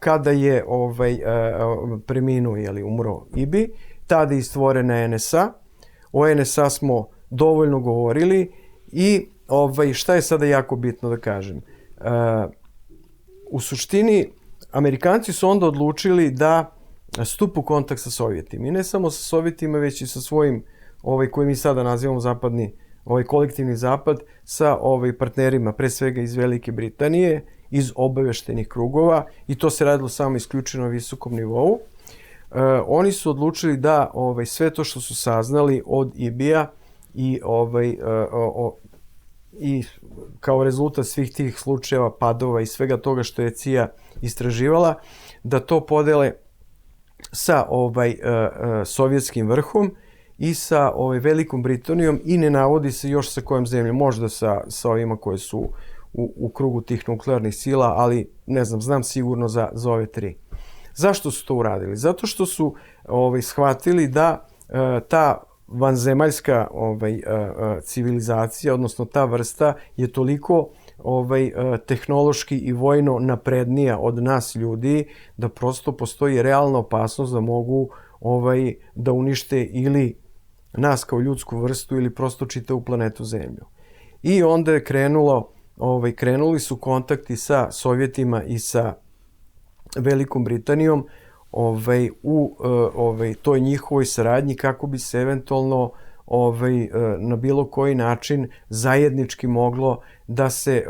kada je preminuo, umro Ibi, tada je stvorena NSA. O NSA smo dovoljno govorili i šta je sada jako bitno da kažem. U suštini, Amerikanci su onda odlučili da stupu u kontakt sa Sovjetima. I ne samo sa Sovjetima, već i sa svojim, koji mi sada nazivamo zapadni, kolektivni zapad, sa partnerima, pre svega iz Velike Britanije, iz obaveštenih krugova, i to se radilo samo isključeno na visokom nivou. Oni su odlučili da sve to što su saznali od IBI-a i kao rezultat svih tih slučajeva, padova i svega toga što je CIA istraživala, da to podele sa sovjetskim vrhom i sa Velikom Britanijom, i ne navodi se još sa kojom zemljom, možda sa ovima koje su u krugu tih nuklearnih sila, ali ne znam, znam sigurno za ove tri. Zašto su to uradili? Zato što su shvatili da ta vanzemaljska civilizacija, odnosno ta vrsta, je toliko tehnološki i vojno naprednija od nas ljudi, da prosto postoji realna opasnost da mogu da unište ili nas kao ljudsku vrstu ili prosto čitavu planetu Zemlju. I onda je krenuli su kontakti sa Sovjetima i sa Velikom Britanijom u toj njihovoj saradnji, kako bi se eventualno na bilo koji način zajednički moglo da se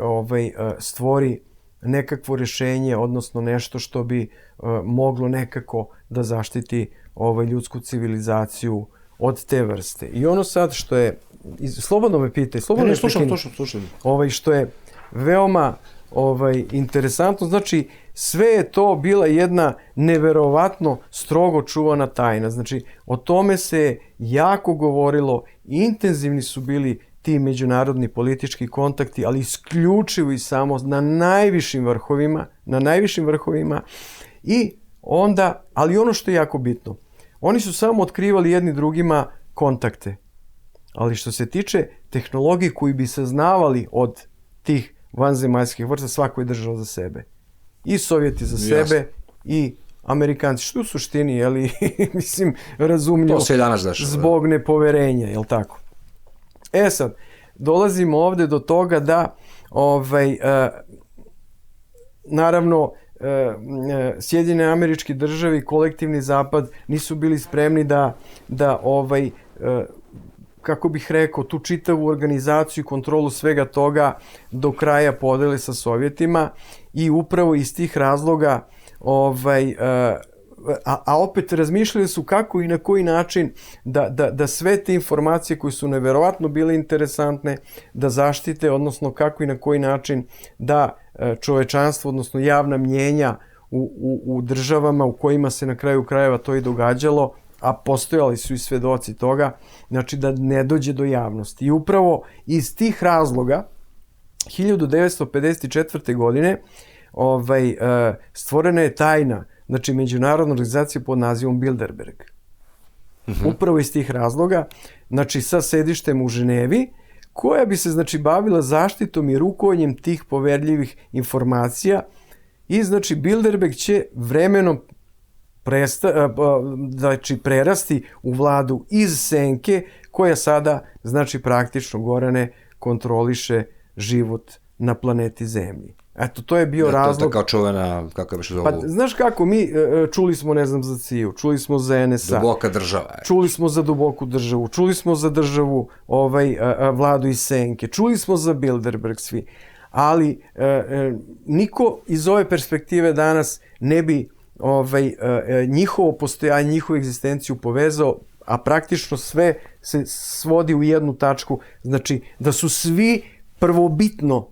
stvori nekakvo rešenje, odnosno nešto što bi moglo nekako da zaštiti ljudsku civilizaciju od te vrste. I ono sad što je, slobodno me pitaj, slobodno me prekini, što je veoma interesantno, znači sve je to bila jedna neverovatno strogo čuvana tajna. Znači, o tome se jako govorilo, intenzivni su bili ti međunarodni politički kontakti, ali isključivo i samo na najvišim vrhovima, i onda, ali ono što je jako bitno, oni su samo otkrivali jedni drugima kontakte, ali što se tiče tehnologije koju bi saznavali od tih vanzemaljskih vrsta, svako je držao za sebe. I Sovjeti za sebe, i Amerikanci, što u suštini, mislim, razumljivo, zbog nepoverenja, jel tako? Sad, dolazimo ovde do toga da, naravno, Sjedinjene Američke Države i kolektivni zapad nisu bili spremni da kako bih rekao, tu čitavu organizaciju i kontrolu svega toga do kraja podele sa Sovjetima, i upravo iz tih razloga, a opet razmišljali su kako i na koji način da sve te informacije koje su neverovatno bile interesantne da zaštite, odnosno kako i na koji način da čovečanstvo, odnosno javna mnjenja u državama u kojima se na kraju krajeva to i događalo, a postojali su i svedoci toga, znači da ne dođe do javnosti. I upravo iz tih razloga 1954. godine stvorena je tajna, znači međunarodna organizacija pod nazivom Bilderberg. Upravo iz tih razloga, znači sa sedištem u Ženevi, koja bi se znači bavila zaštitom i rukovanjem tih poverljivih informacija, i znači Bilderberg će vremenom prerasti u vladu iz senke, koja sada, znači, praktično, Gorane, kontroliše život na planeti Zemlji. Eto, to je bio razlog. Kao čuvena, kako bi se zovu? Pa, znaš kako, mi čuli smo, ne znam, za CIA-u, čuli smo za NSA. Duboka država. Čuli smo za duboku državu, čuli smo za državu, vladu iz senke, čuli smo za Bilderberg svi. Ali niko iz ove perspektive danas ne bi njihovo postojanje, njihovu egzistenciju povezao, a praktično sve se svodi u jednu tačku, znači da su svi prvobitno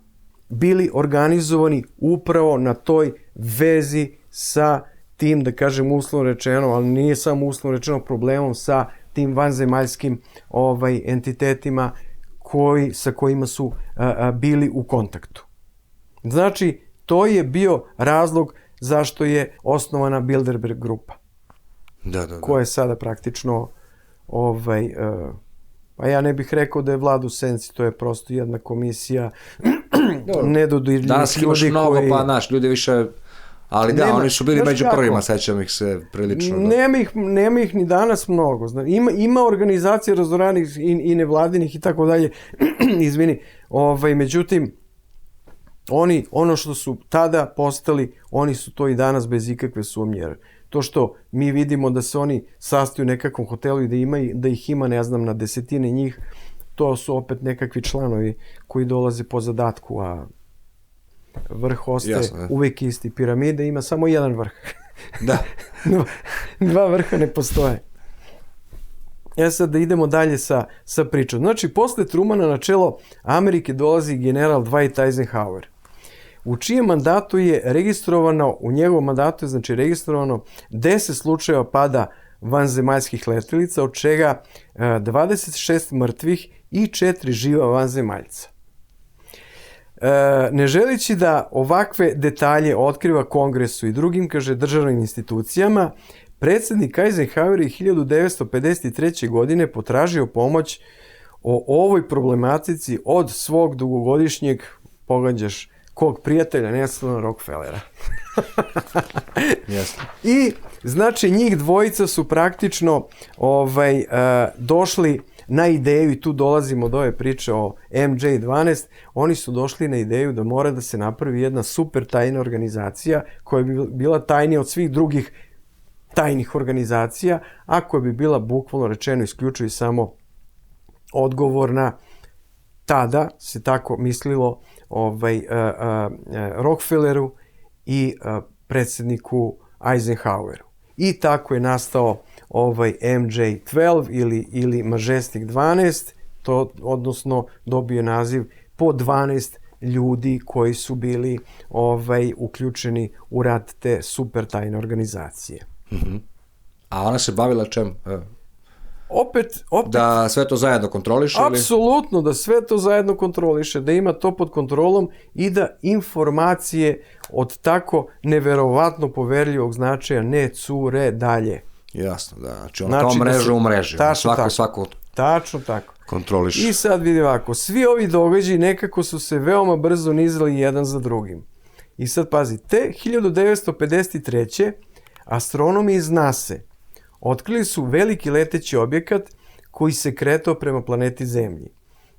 bili organizovani upravo na toj vezi sa tim, da kažem uslovno rečeno, ali nije samo uslovno rečeno, problemom sa tim vanzemaljskim entitetima sa kojima su bili u kontaktu. Znači, to je bio razlog zašto je osnovana Bilderberg grupa. Koja je sada praktično, pa ja ne bih rekao da je vlada u senci, to je prosto jedna komisija nedodirljivih danas ih imaš ljudi mnogo, koji... pa naš, ljudi više... Ali da, Nema, oni su bili znaš među kako? prvima, sećam ih se prilično. Da. Nema ih ni danas mnogo. Ima organizacija raznoranih i nevladinih i tako dalje. Izvini. Međutim, ono što su tada postali, oni su to i danas bez ikakve sumnje. To što mi vidimo da se oni sastaju u nekakvom hotelu i da ih ima, ne znam, na desetine njih, to su opet nekakvi članovi koji dolaze po zadatku, a vrh ostaje uvek isti. Piramida ima samo jedan vrh. Da. Dva vrha ne postoje. Sad da idemo dalje sa pričom. Znači, posle Trumana na čelo Amerike dolazi general Dwight Eisenhower, u čijem mandatu je registrovano, u njegovom mandatu je znači registrovano 10 slučajeva pada vanzemaljskih letelica, od čega 26 mrtvih i 4 živa vanzemaljca. Ne želeći da ovakve detalje otkriva Kongresu i drugim, kaže, državnim institucijama, predsjednik Eisenhower je 1953. godine potražio pomoć o ovoj problematici od svog dugogodišnjeg, pogađaš, kog prijatelja, Nelsona Rockefellera. I, znači, njih dvojica su praktično došli na ideju, i tu dolazimo do ove priče o MJ-12, oni su došli na ideju da mora da se napravi jedna super tajna organizacija koja bi bila tajnija od svih drugih tajnih organizacija, a koja bi bila bukvalno rečeno isključivo i samo odgovorna, tada se tako mislilo, Rockefelleru i predsjedniku Eisenhoweru. I tako je nastao MJ-12 ili Majestic 12, odnosno dobio naziv po 12 ljudi koji su bili uključeni u rad te super tajne organizacije. A ona se bavila čem? Opet... Da sve to zajedno kontroliše? Apsolutno, da sve to zajedno kontroliše, da ima to pod kontrolom i da informacije od tako neverovatno poverljivog značaja ne cure dalje. Jasno, da. Znači, ono kao mreža u mreži. Svako tačno tako. Kontroliše. I sad vidi ovako, svi ovi događaji nekako su se veoma brzo nizali jedan za drugim. I sad pazi, te 1953. astronomi iz NASA otkrili su veliki leteći objekat koji se kretao prema planeti Zemlji.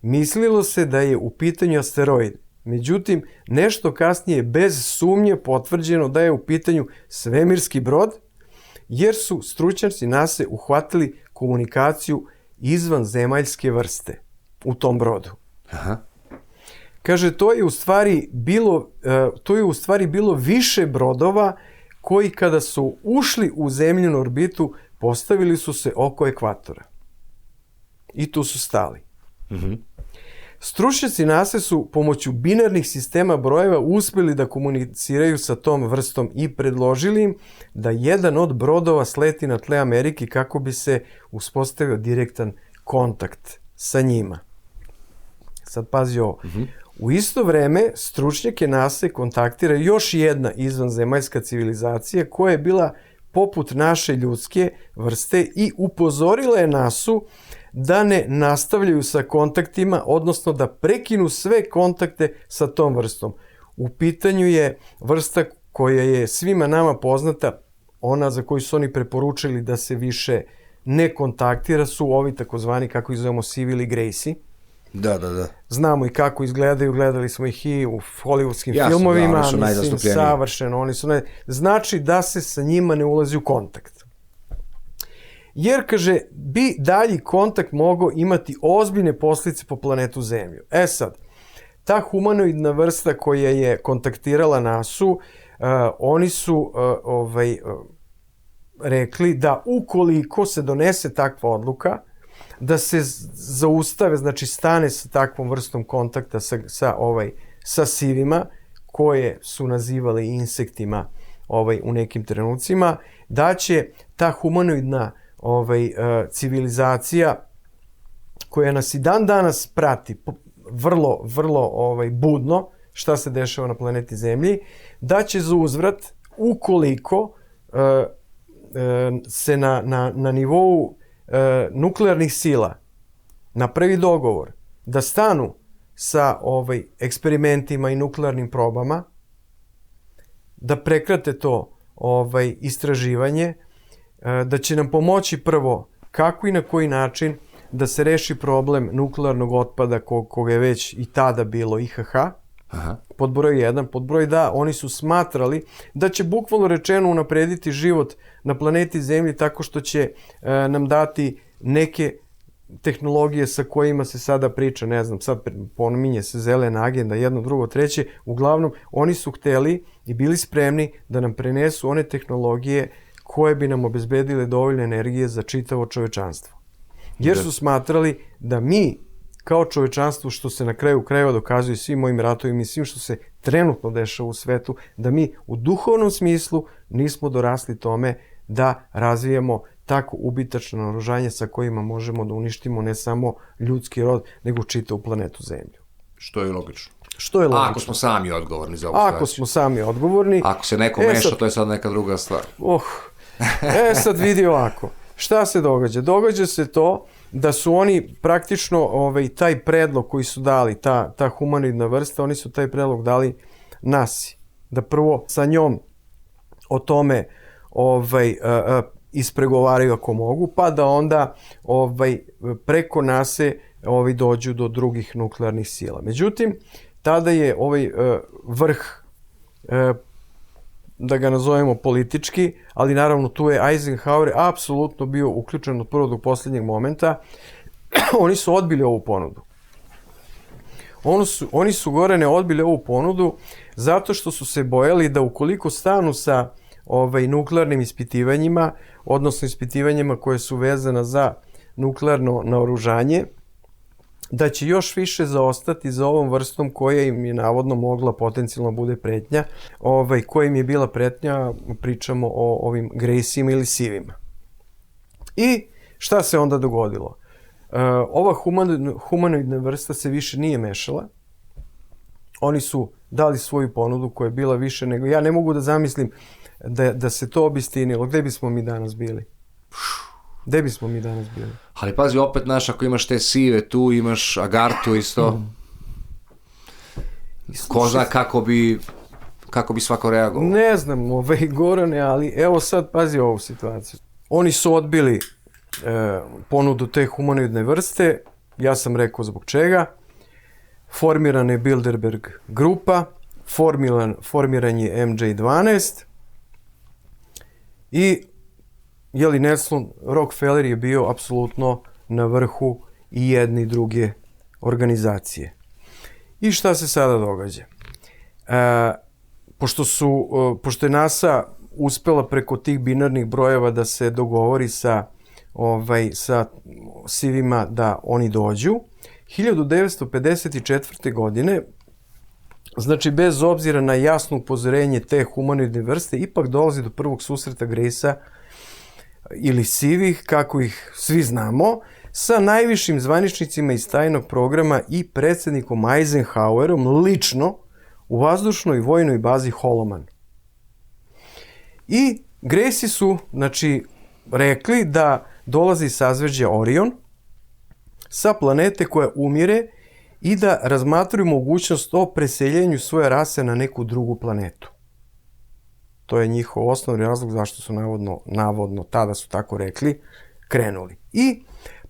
Mislilo se da je u pitanju asteroid. Međutim, nešto kasnije bez sumnje potvrđeno da je u pitanju svemirski brod, jer su stručnjaci NASA uhvatili komunikaciju izvanzemaljske vrste u tom brodu. Aha. Kaže, to je u stvari bilo više brodova koji kada su ušli u zemljinu orbitu postavili su se oko ekvatora. I tu su stali. Stručnjaci NASA su pomoću binarnih sistema brojeva uspjeli da komuniciraju sa tom vrstom i predložili im da jedan od brodova sleti na tle Amerike kako bi se uspostavio direktan kontakt sa njima. Sad pazi ovo. U isto vreme stručnjake NASA kontaktira još jedna izvanzemaljska civilizacija koja je bila poput naše ljudske vrste i upozorila je NASA-u da ne nastavljaju sa kontaktima, odnosno da prekinu sve kontakte sa tom vrstom. U pitanju je vrsta koja je svima nama poznata, ona za koju su oni preporučili da se više ne kontaktira, su ovi takozvani, kako ih zovemo, Civili Gracie. Da. Znamo i kako izgledaju, gledali smo ih i u hollywoodskim filmovima, oni su najzastupljeniji. Savršeno, oni su znači da se sa njima ne ulazi u kontakt. Jer, kaže, bi dalji kontakt mogao imati ozbiljne posljedice po planetu Zemlju. Sad, ta humanoidna vrsta koja je kontaktirala NASA-u, oni su rekli da ukoliko se donese takva odluka, da se zaustave, znači stane sa takvom vrstom kontakta sa sivima, koje su nazivali insektima u nekim trenucima, da će ta humanoidna civilizacija koja nas i dan danas prati vrlo, vrlo budno šta se dešava na planeti Zemlji, da će za uzvrat, ukoliko se na nivou nuklearnih sila napravi dogovor da stanu sa eksperimentima i nuklearnim probama, da prekrate to istraživanje, da će nam pomoći prvo kako i na koji način da se reši problem nuklearnog otpada koga je već i tada bilo IHH, pod broj 1. Pod broj 2, oni su smatrali da će bukvalno rečeno unaprediti život na planeti Zemlji tako što će nam dati neke tehnologije sa kojima se sada priča, ne znam, sad pominje se zelena agenda, jedno, drugo, treće, uglavnom oni su hteli i bili spremni da nam prenesu one tehnologije koje bi nam obezbedile dovoljne energije za čitavo čovečanstvo. Jer su smatrali da mi, kao čovečanstvo, što se na kraju krajeva dokazuje svim mojim ratovima i svim što se trenutno dešava u svetu, da mi u duhovnom smislu nismo dorasli tome da razvijemo tako ubitačno naoružanje sa kojima možemo da uništimo ne samo ljudski rod, nego čitavu planetu Zemlju. Što je logično. Što je logično. Ako smo sami odgovorni za ovu situaciju. Ako smo sami odgovorni. Ako se neko meša, to je sad neka druga stvar. Sad vidi ovako. Šta se događa? Događa se to da su oni praktično taj predlog koji su dali, ta humanoidna vrsta, oni su taj predlog dali NASA. Da prvo sa njom o tome ispregovaraju ako mogu, pa da onda preko NASA dođu do drugih nuklearnih sila. Međutim, tada je vrh, da ga nazovemo politički, ali naravno tu je Eisenhower apsolutno bio uključen od prvog do poslednjeg momenta, oni su odbili ovu ponudu. Oni su, Gorane, odbili ovu ponudu zato što su se bojali da ukoliko stanu sa nuklearnim ispitivanjima, odnosno ispitivanjima koje su vezana za nuklearno naoružanje, da će još više zaostati za ovom vrstom koja im je navodno mogla potencijalno bude pretnja, koja im je bila pretnja, pričamo o ovim Graceima ili Sivima. I šta se onda dogodilo? Ova humanoidna vrsta se više nije mešala. Oni su dali svoju ponudu koja je bila više nego... Ja ne mogu da zamislim da se to obistinilo. Gde bismo mi danas bili? Gde bismo mi danas bili? Ali pazi, opet, znaš, ako imaš te Sive tu, imaš Agartu isto, ko zna kako bi svako reagovao? Ne znam, Gorane, ali evo sad pazi ovu situaciju. Oni su odbili ponudu te humanoidne vrste, ja sam rekao zbog čega. Formirana je Bilderberg grupa, formiran je MJ12 i Nelson Rockefeller je bio apsolutno na vrhu i jedne i druge organizacije. I šta se sada događa? Pošto je NASA uspela preko tih binarnih brojeva da se dogovori sa Sivima da oni dođu, 1954. godine, znači bez obzira na jasno upozorenje te humanoidne vrste, ipak dolazi do prvog susreta Gracea ili Sivih, kako ih svi znamo, sa najvišim zvaničnicima iz tajnog programa i predsjednikom Eisenhowerom lično u vazdušnoj vojnoj bazi Holloman. I Gracie su, znači, rekli da dolazi iz sazvežđa Orion sa planete koja umire i da razmatraju mogućnost o preseljenju svoje rase na neku drugu planetu. To je njihov osnovni razlog zašto su navodno, tada su tako rekli, krenuli. I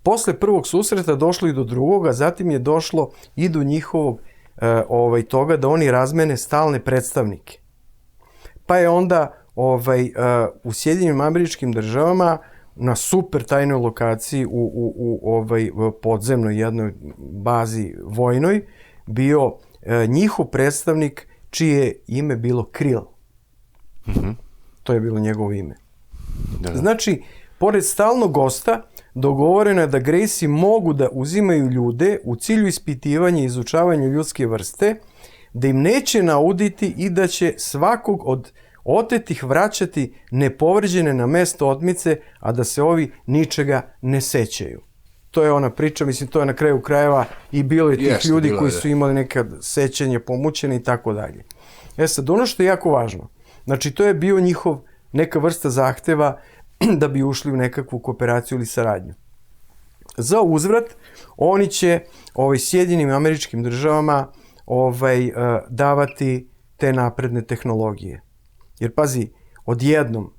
posle prvog susreta došlo i do drugoga, zatim je došlo i do njihovog toga da oni razmene stalne predstavnike. Pa je onda u Sjedinjenim Američkim Državama na super tajnoj lokaciji u podzemnoj jednoj bazi vojnoj bio njihov predstavnik čije ime bilo Krill. To je bilo njegovo ime. Znači, pored stalnog gosta, dogovoreno je da Gracie mogu da uzimaju ljude u cilju ispitivanja i izučavanja ljudske vrste, da im neće nauditi i da će svakog od otetih vraćati nepovređene na mesto otmice, a da se ovi ničega ne sećaju. To je ona priča, mislim, to je na kraju krajeva i bilo je tih ljudi koji su imali nekad sećanje pomućene i tako dalje. Sad, ono što je jako važno, znači, to je bio neka vrsta zahteva da bi ušli u nekakvu kooperaciju ili saradnju. Za uzvrat, oni će Sjedinim Američkim Državama davati te napredne tehnologije. Jer pazi, odjednom,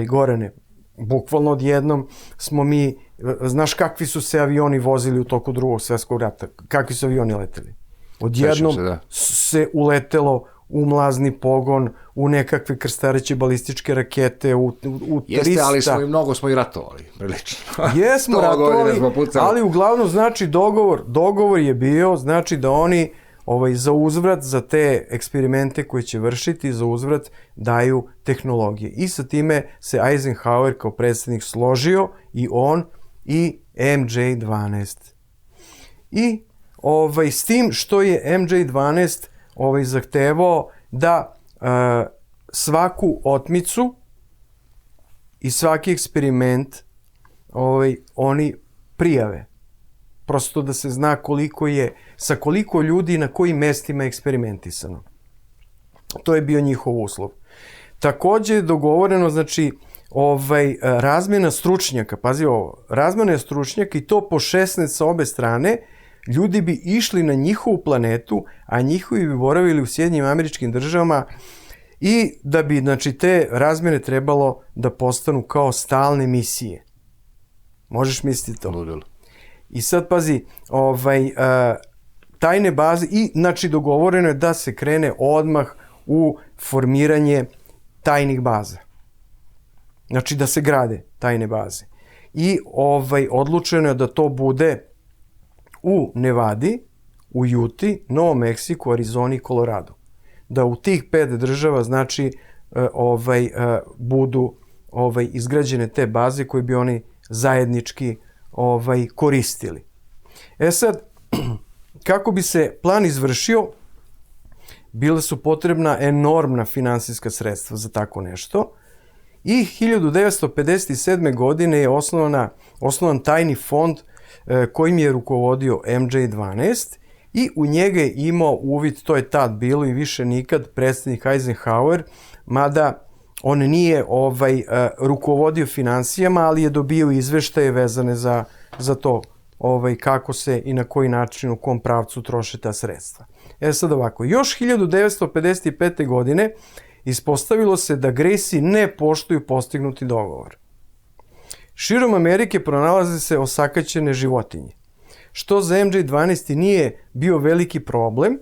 Gorane, bukvalno odjednom smo mi, znaš kakvi su se avioni vozili u toku Drugog svjetskog rata, kakvi su avioni leteli. Odjednom se uletelo u mlazni pogon, u nekakve krstareće balističke rakete, u 300... Jeste, ali mnogo smo i ratovali, prilično. Jesmo ratovali, ali uglavnom, znači, dogovor je bio, znači da oni za uzvrat, za te eksperimente koje će vršiti, za uzvrat daju tehnologije. I sa time se Eisenhower kao predsjednik složio, i on, i MJ-12. I s tim što je MJ-12 zahtevao da svaku otmicu i svaki eksperiment oni prijave. Prosto da se zna sa koliko ljudi na kojim mestima je eksperimentisano. To je bio njihov uslov. Takođe je dogovoreno, znači, razmjena stručnjaka, pazi ovo, razmjena stručnjaka, i to po 16 sa obe strane. Ljudi bi išli na njihovu planetu, a njihovi bi boravili u Sjedinim Američkim Državama, i da bi, znači, te razmjene trebalo da postanu kao stalne misije. Možeš misliti to? Ludilo. I sad, pazi, tajne baze, i, znači, dogovoreno je da se krene odmah u formiranje tajnih baza. Znači, da se grade tajne baze. I odlučeno je da to bude u Nevadi, u Juti, Novom Meksiku, Arizoni i Koloradu. Da u tih 5 država, znači, budu izgrađene te baze koje bi oni zajednički koristili. E sad, kako bi se plan izvršio, bile su potrebna enormna finansijska sredstva za tako nešto, i 1957. godine je osnovan tajni fond kojim je rukovodio MJ-12, i u njega je imao uvid, to je tad bilo i više nikad, predsjednik Eisenhower, mada on nije rukovodio finansijama, ali je dobio izveštaje vezane za to kako se i na koji način, u kom pravcu troše ta sredstva. Sad ovako, još 1955. godine ispostavilo se da Gracie ne poštuju postignuti dogovor. Širom Amerike pronalaze se osakaćene životinje, što za MJ-12 nije bio veliki problem.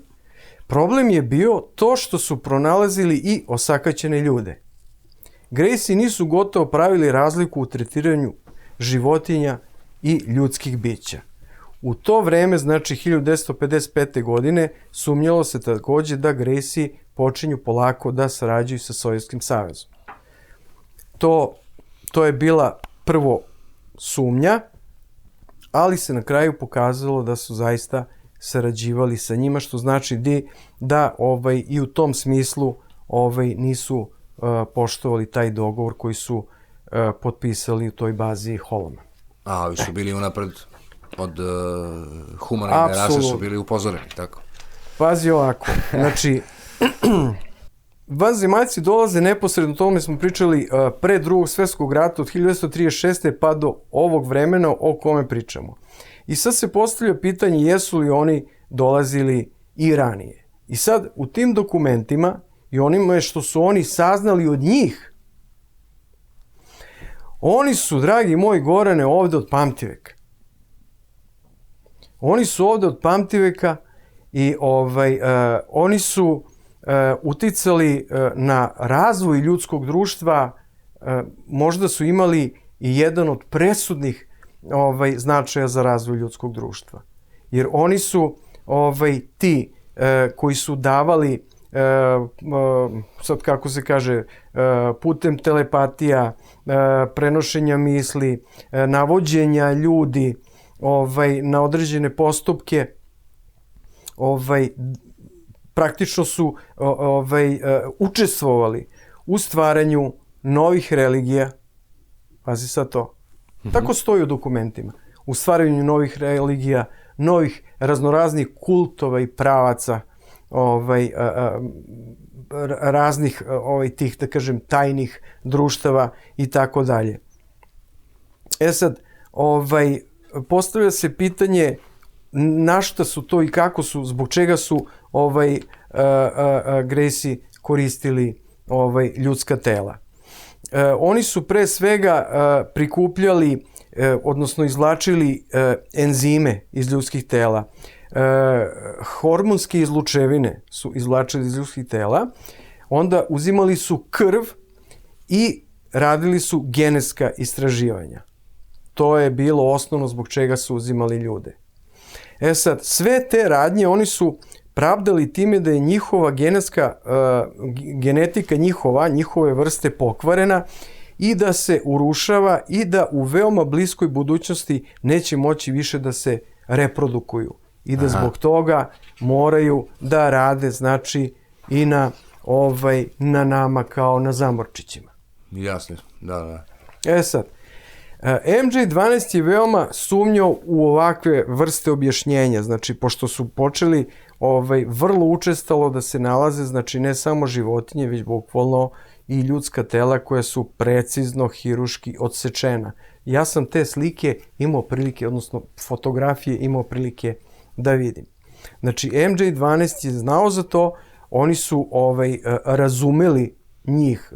Problem je bio to što su pronalazili i osakaćene ljude. Gracie nisu gotovo pravili razliku u tretiranju životinja i ljudskih bića. U to vreme, znači 1955. godine, sumnjalo se takođe da Gracie počinju polako da sarađuju sa Sovjetskim savezom. To je bila prvo sumnja, ali se na kraju pokazalo da su zaista sarađivali sa njima, što znači da i u tom smislu nisu poštovali taj dogovor koji su potpisali u toj bazi Holloman. A, ovi su bili unapred od humanoidne rase su bili upozoreni, tako? Pazi ovako, znači, vanzemaljci dolaze neposredno, o tome smo pričali, pre Drugog svjetskog rata od 1936. pa do ovog vremena o kome pričamo. I sad se postavlja pitanje jesu li oni dolazili i ranije. I sad u tim dokumentima i onime što su oni saznali od njih, oni su, dragi moji Gorane, ovde od pamtiveka. Oni su ovde od pamtiveka i oni su uticali na razvoj ljudskog društva, možda su imali i jedan od presudnih značaja za razvoj ljudskog društva. Jer oni su ti koji su davali, sad kako se kaže, putem telepatija, prenošenja misli, navođenja ljudi na određene postupke, praktično su učestvovali u stvaranju novih religija, pazi sad to, tako stoji u dokumentima, u stvaranju novih religija, novih raznoraznih kultova i pravaca, raznih tih, da kažem, tajnih društava i tako dalje. E sad, postavlja se pitanje na šta su to i kako su, zbog čega su Gresi koristili ljudska tela. Oni su pre svega prikupljali, odnosno izvlačili enzime iz ljudskih tela. Hormonske izlučevine su izvlačili iz ljudskih tela, onda uzimali su krv i radili su genetska istraživanja. To je bilo osnovno zbog čega su uzimali ljude. Sad, sve te radnje oni su pravdali time da je njihova genetika njihove vrste pokvarena i da se urušava i da u veoma bliskoj budućnosti neće moći više da se reprodukuju. I da zbog toga moraju da rade, znači, i na nama kao na zamorčićima. Jasno, da. Sad, MJ12 je veoma sumnjao u ovakve vrste objašnjenja, znači, pošto su počeli vrlo učestalo da se nalaze, znači, ne samo životinje, već bukvalno i ljudska tela koja su precizno hiruški odsečena. Ja sam te slike imao prilike, odnosno fotografije imao prilike da vidim. Znači, MJ12 je znao za to, oni su razumeli njih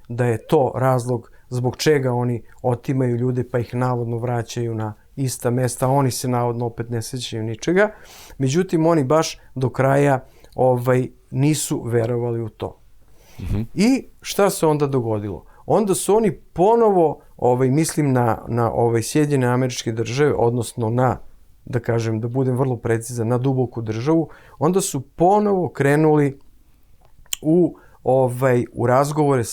da je to razlog zbog čega oni otimaju ljude pa ih navodno vraćaju na ista mesta, oni se navodno opet ne sećaju ničega. Međutim, oni baš do kraja nisu verovali u to. I šta se onda dogodilo? Onda su oni ponovo, mislim na Sjedinjene Američke Države, odnosno na, da kažem, da budem vrlo precizan, na duboku državu, onda su ponovo krenuli u razgovore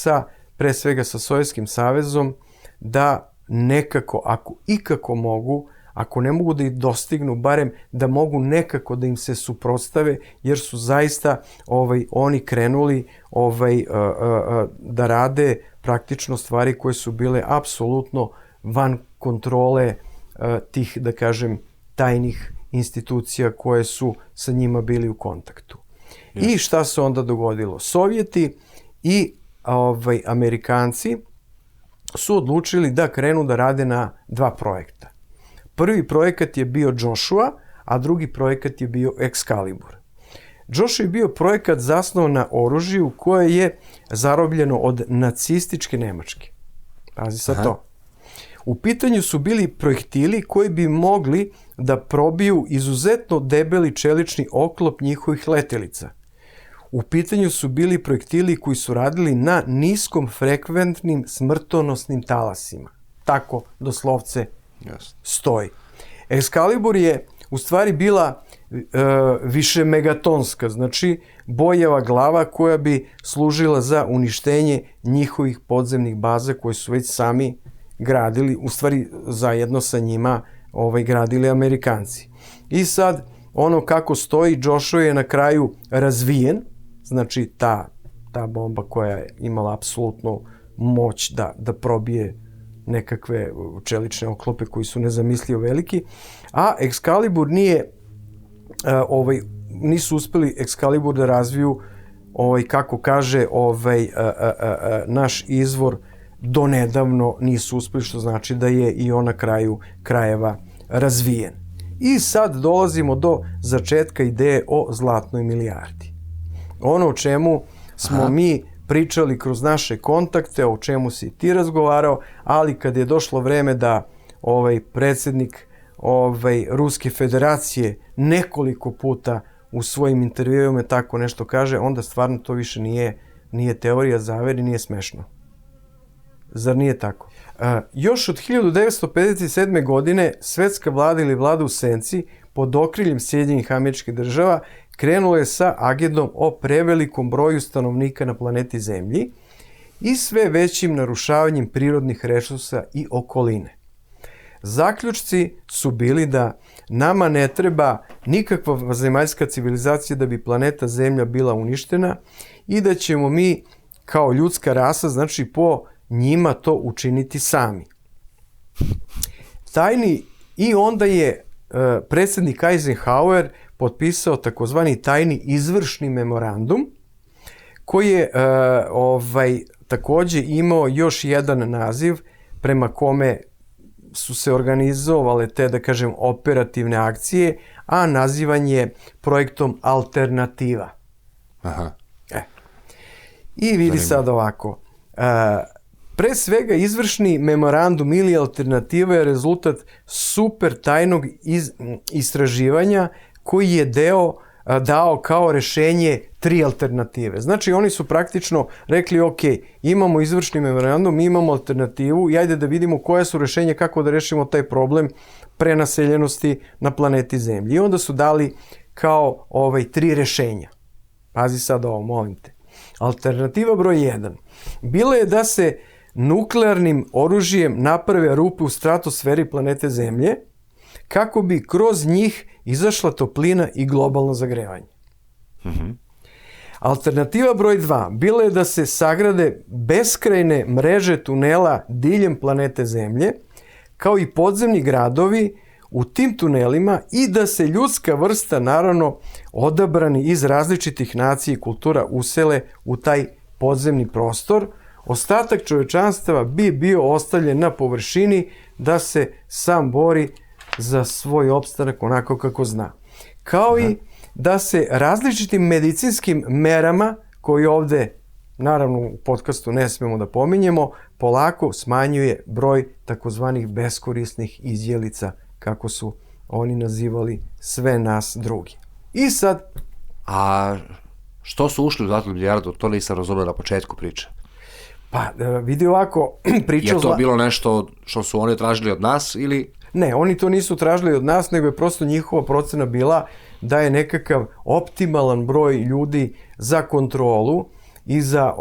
pre svega sa Sovjetskim savezom, da nekako, ako ikako mogu, ako ne mogu da ih dostignu, barem da mogu nekako da im se suprotstave, jer su zaista oni krenuli da rade praktično stvari koje su bile apsolutno van kontrole tih, da kažem, tajnih institucija koje su sa njima bili u kontaktu. I šta se onda dogodilo? Sovjeti i Amerikanci su odlučili da krenu da rade na dva projekta. Prvi projekat je bio Joshua, a drugi projekat je bio Excalibur. Joshua je bio projekat zasnovan na oružju koje je zarobljeno od nacističke Nemačke. Pazi sad to. U pitanju su bili projektili koji bi mogli da probiju izuzetno debeli čelični oklop njihovih letelica. U pitanju su bili projektili koji su radili na niskom frekventnim smrtonosnim talasima. Tako doslovce stoji. Excalibur je u stvari bila više megatonska, znači bojeva glava koja bi služila za uništenje njihovih podzemnih baza koje su već sami gradili, u stvari zajedno sa njima gradili Amerikanci. I sad, ono kako stoji, Joshua je na kraju razvijen, znači ta bomba koja je imala apsolutno moć da probije nekakve čelične oklope koji su nezamislivo veliki, a Excalibur nisu uspeli Excalibur da razviju, kako kaže naš izvor, donedavno nisu uspeli, što znači da je i on na kraju krajeva razvijen. I sad dolazimo do začetka ideje o zlatnoj milijardi. Ono o čemu smo mi pričali kroz naše kontakte, o čemu si ti razgovarao, ali kad je došlo vreme da predsjednik Ruske federacije nekoliko puta u svojim intervjuima tako nešto kaže, onda stvarno to više nije teorija zavere, nije smešno. Zar nije tako? Još od 1957. godine svetska vlada ili vlada u senci pod okriljem Sjedinjenih Američkih Država krenula je sa agendom o prevelikom broju stanovnika na planeti Zemlji i sve većim narušavanjem prirodnih resursa i okoline. Zaključci su bili da nama ne treba nikakva zemaljska civilizacija da bi planeta Zemlja bila uništena i da ćemo mi kao ljudska rasa, znači po njima to učiniti sami. I onda je predsjednik Eisenhower potpisao takozvani tajni izvršni memorandum koji je takođe imao još jedan naziv prema kome su se organizovale te, da kažem, operativne akcije, a nazivan je projektom Alternativa. Aha. I vidi sad ovako. Pre svega, izvršni memorandum ili alternativa je rezultat super tajnog istraživanja koji je dao kao rešenje 3 alternative. Znači, oni su praktično rekli, ok, imamo izvršni memorandum, imamo alternativu i ajde da vidimo koje su rešenja, kako da rešimo taj problem prenaseljenosti na planeti Zemlji. I onda su dali kao 3 rešenja. Pazi sad ovo, molim te. Alternativa broj 1. Bila je da se nuklearnim oružjem naprave rupe u stratosferi planete Zemlje, kako bi kroz njih izašla toplina i globalno zagrevanje. Alternativa broj 2. Bila je da se sagrade beskrajne mreže tunela diljem planete Zemlje, kao i podzemni gradovi u tim tunelima i da se ljudska vrsta, naravno odabrani iz različitih nacija i kultura, usele u taj podzemni prostor. Ostatak čovečanstva bi bio ostavljen na površini da se sam bori za svoj opstanak onako kako zna. Kao i da se različitim medicinskim merama, koji ovde, naravno, u podcastu ne smemo da pominjemo, polako smanjuje broj takozvanih beskorisnih izjelica, kako su oni nazivali sve nas drugi. I sad... A što su ušli u zlatnu milijardu? To nisam razumio na početku priče. Pa, vidi ovako, priča... Je to bilo nešto što su oni tražili od nas ili... Ne, oni to nisu tražili od nas, nego je prosto njihova procena bila da je nekakav optimalan broj ljudi za kontrolu i za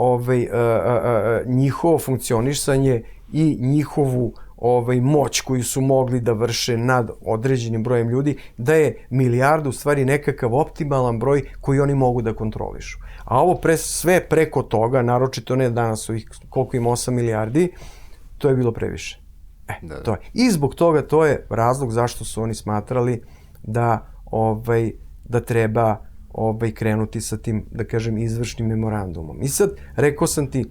njihovo funkcionisanje i njihovu moć koju su mogli da vrše nad određenim brojem ljudi, da je milijardu u stvari nekakav optimalan broj koji oni mogu da kontrolišu. A ovo sve preko toga, naročito ne danas ovih koliko ima 8 milijardi, to je bilo previše. To je. I zbog toga to je razlog zašto su oni smatrali da treba krenuti sa tim, da kažem, izvršnim memorandumom. I sad, rekao sam ti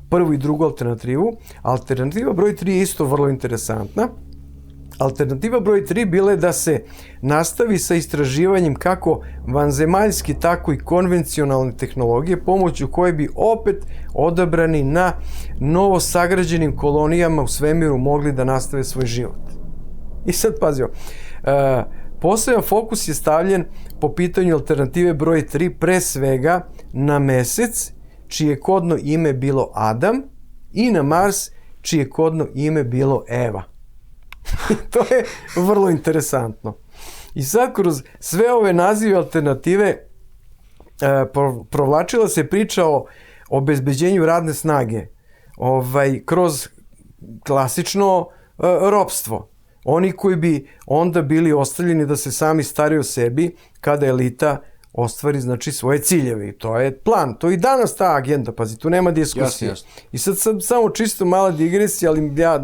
prvu i drugu alternativu. Alternativa broj 3 je isto vrlo interesantna. Alternativa broj 3 bila je da se nastavi sa istraživanjem kako vanzemaljski, tako i konvencionalne tehnologije, pomoću koje bi opet odabrani na novo sagrađenim kolonijama u svemiru mogli da nastave svoj život. I sad pazio, poseban fokus je stavljen po pitanju alternative broj 3 pre svega na Mesec, čije kodno ime bilo Adam, i na Mars, čije kodno ime bilo Eva. To je vrlo interesantno. I sad kroz sve ove nazive alternative provlačila se priča o obezbeđenju radne snage kroz klasično ropstvo. Oni koji bi onda bili ostavljeni da se sami staraju o sebi kada elita ostvari, znači, svoje ciljeve. I to je plan. To je i danas ta agenda, pazi, tu nema diskusije. Jasne. I sad samo čisto mala digresija, ali ja,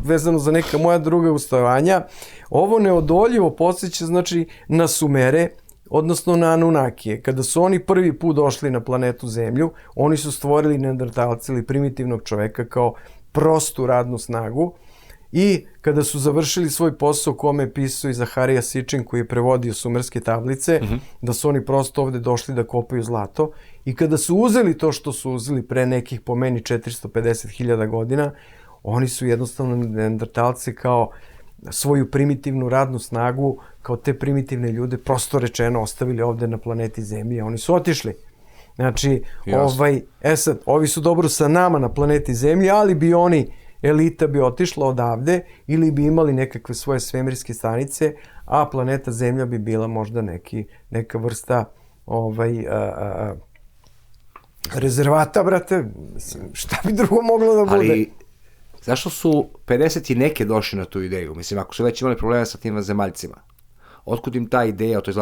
vezano za neka moja druga ustajanja, ovo neodoljivo podsjeća, znači, na Sumere, odnosno na Anunnakije. Kada su oni prvi put došli na planetu Zemlju, oni su stvorili neandertalce ili primitivnog čoveka kao prostu radnu snagu. I kada su završili svoj posao, kome je pisao i Zaharija Sičin, koji je prevodio sumerske tablice, da su oni prosto ovde došli da kopaju zlato. I kada su uzeli to što su uzeli pre nekih, po meni, 450.000 godina, oni su jednostavno neandertalce kao svoju primitivnu radnu snagu, kao te primitivne ljude, prosto rečeno, ostavili ovde na planeti Zemlji, a oni su otišli. Znači, sad, ovi su dobro sa nama na planeti Zemlji, ali bi oni, elita bi otišla odavde ili bi imali nekakve svoje svemirske stanice, a planeta Zemlja bi bila možda neka vrsta rezervata, brate. Mislim, šta bi drugo moglo da bude? Ali, zašto su 50 i neke došli na tu ideju? Mislim, ako su već imali problema sa tim vanzemaljcima, otkud im ta ideja o toj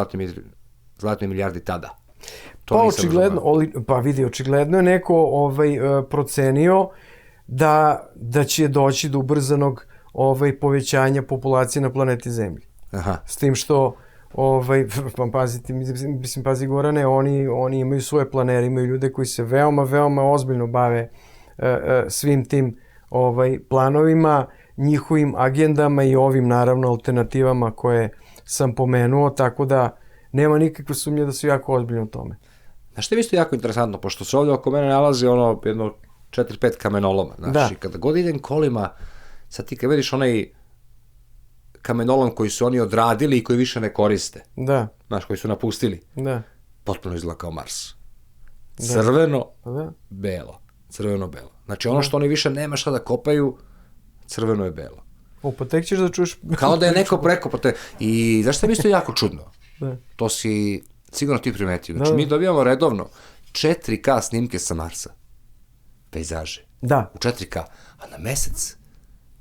zlatnoj milijardi tada? Pa očigledno, očigledno je neko procenio da će doći do ubrzanog povećanja populacije na planeti Zemlji. Aha. S tim što, pazi Gorane, oni imaju svoje planere, imaju ljude koji se veoma, veoma ozbiljno bave svim tim planovima njihovim agendama i ovim naravno alternativama koje sam pomenuo, tako da nema nikakve sumnje da su jako ozbiljni u tome. Znaš što je isto jako interesantno, pošto se ovdje oko mene nalazi jedno 4-5 kamenoloma, znaš, i kada god idem kolima, sad ti kad vidiš onaj kamenolom koji su oni odradili i koji više ne koriste, znaš, koji su napustili, potpuno izgleda kao Mars. Crveno-belo. Crveno-belo. Znači ono što oni više nema šta da kopaju, crveno je belo. Pa tek ćeš da čuješ... Kao da je neko preko, i znaš što je isto jako čudno? To si sigurno ti primetio. Znači mi dobijamo redovno 4K snimke sa Marsa. Pejzaže. U 4K. A na mesec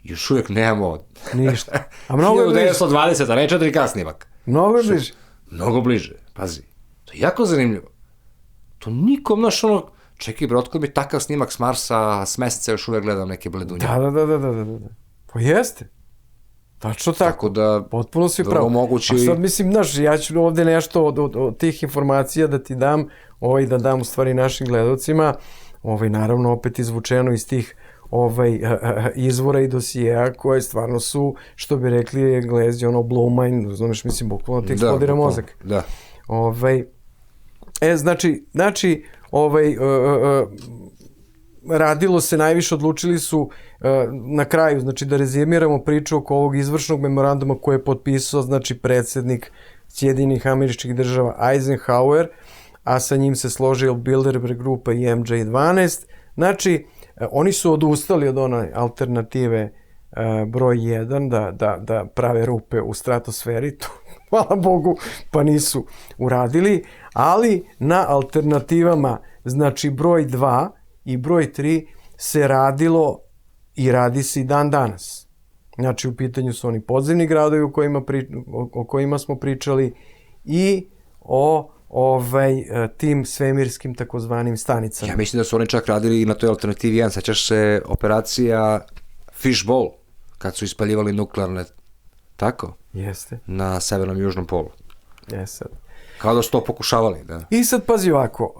još uvijek nemamo... Ništa. A mnogo je bliže. 1920, a ne 4K snimak. Mnogo je bliže. Mnogo bliže, pazi. To je jako zanimljivo. To nikom, znaš, ono... Čekaj, bre, otkud mi takav snimak s Marsa, s meseca još uvijek gledam neke bledunje. Da. Pa jeste. Tačno tako. Da, potpuno si pravo. Mogući... A sad mislim, znaš, ja ću ovde nešto od tih informacija da ti dam, da dam u stvari našim gledalcima, naravno opet izvučeno iz tih izvora i dosijeja koje stvarno su, što bi rekli Englezi, blow mind, znaš, mislim, bukvalno ti eksplodira mozak. Da. Znači, radilo se najviše, odlučili su na kraju, znači da rezimiramo priču oko ovog izvršnog memoranduma koje je potpisao, znači predsjednik Sjedinjenih Američkih Država Eisenhower, a sa njim se složio Bilderberg grupa i MJ12. Znači, oni su odustali od one alternative broj 1, da prave rupe u stratosferi, to hvala Bogu, pa nisu uradili, ali na alternativama, znači broj 2 i broj 3 se radilo i radi se i dan danas. Znači, u pitanju su oni podzemni gradovi o kojima smo pričali i o tim svemirskim takozvanim stanicama. Ja mislim da su oni čak radili i na toj alternativi 1, sećaš se operacija Fishbowl, kad su ispaljivali nuklearne, tako? Jeste. Na severnom i južnom polu. Jeste. Kao da su to pokušavali, da. I sad pazi ovako,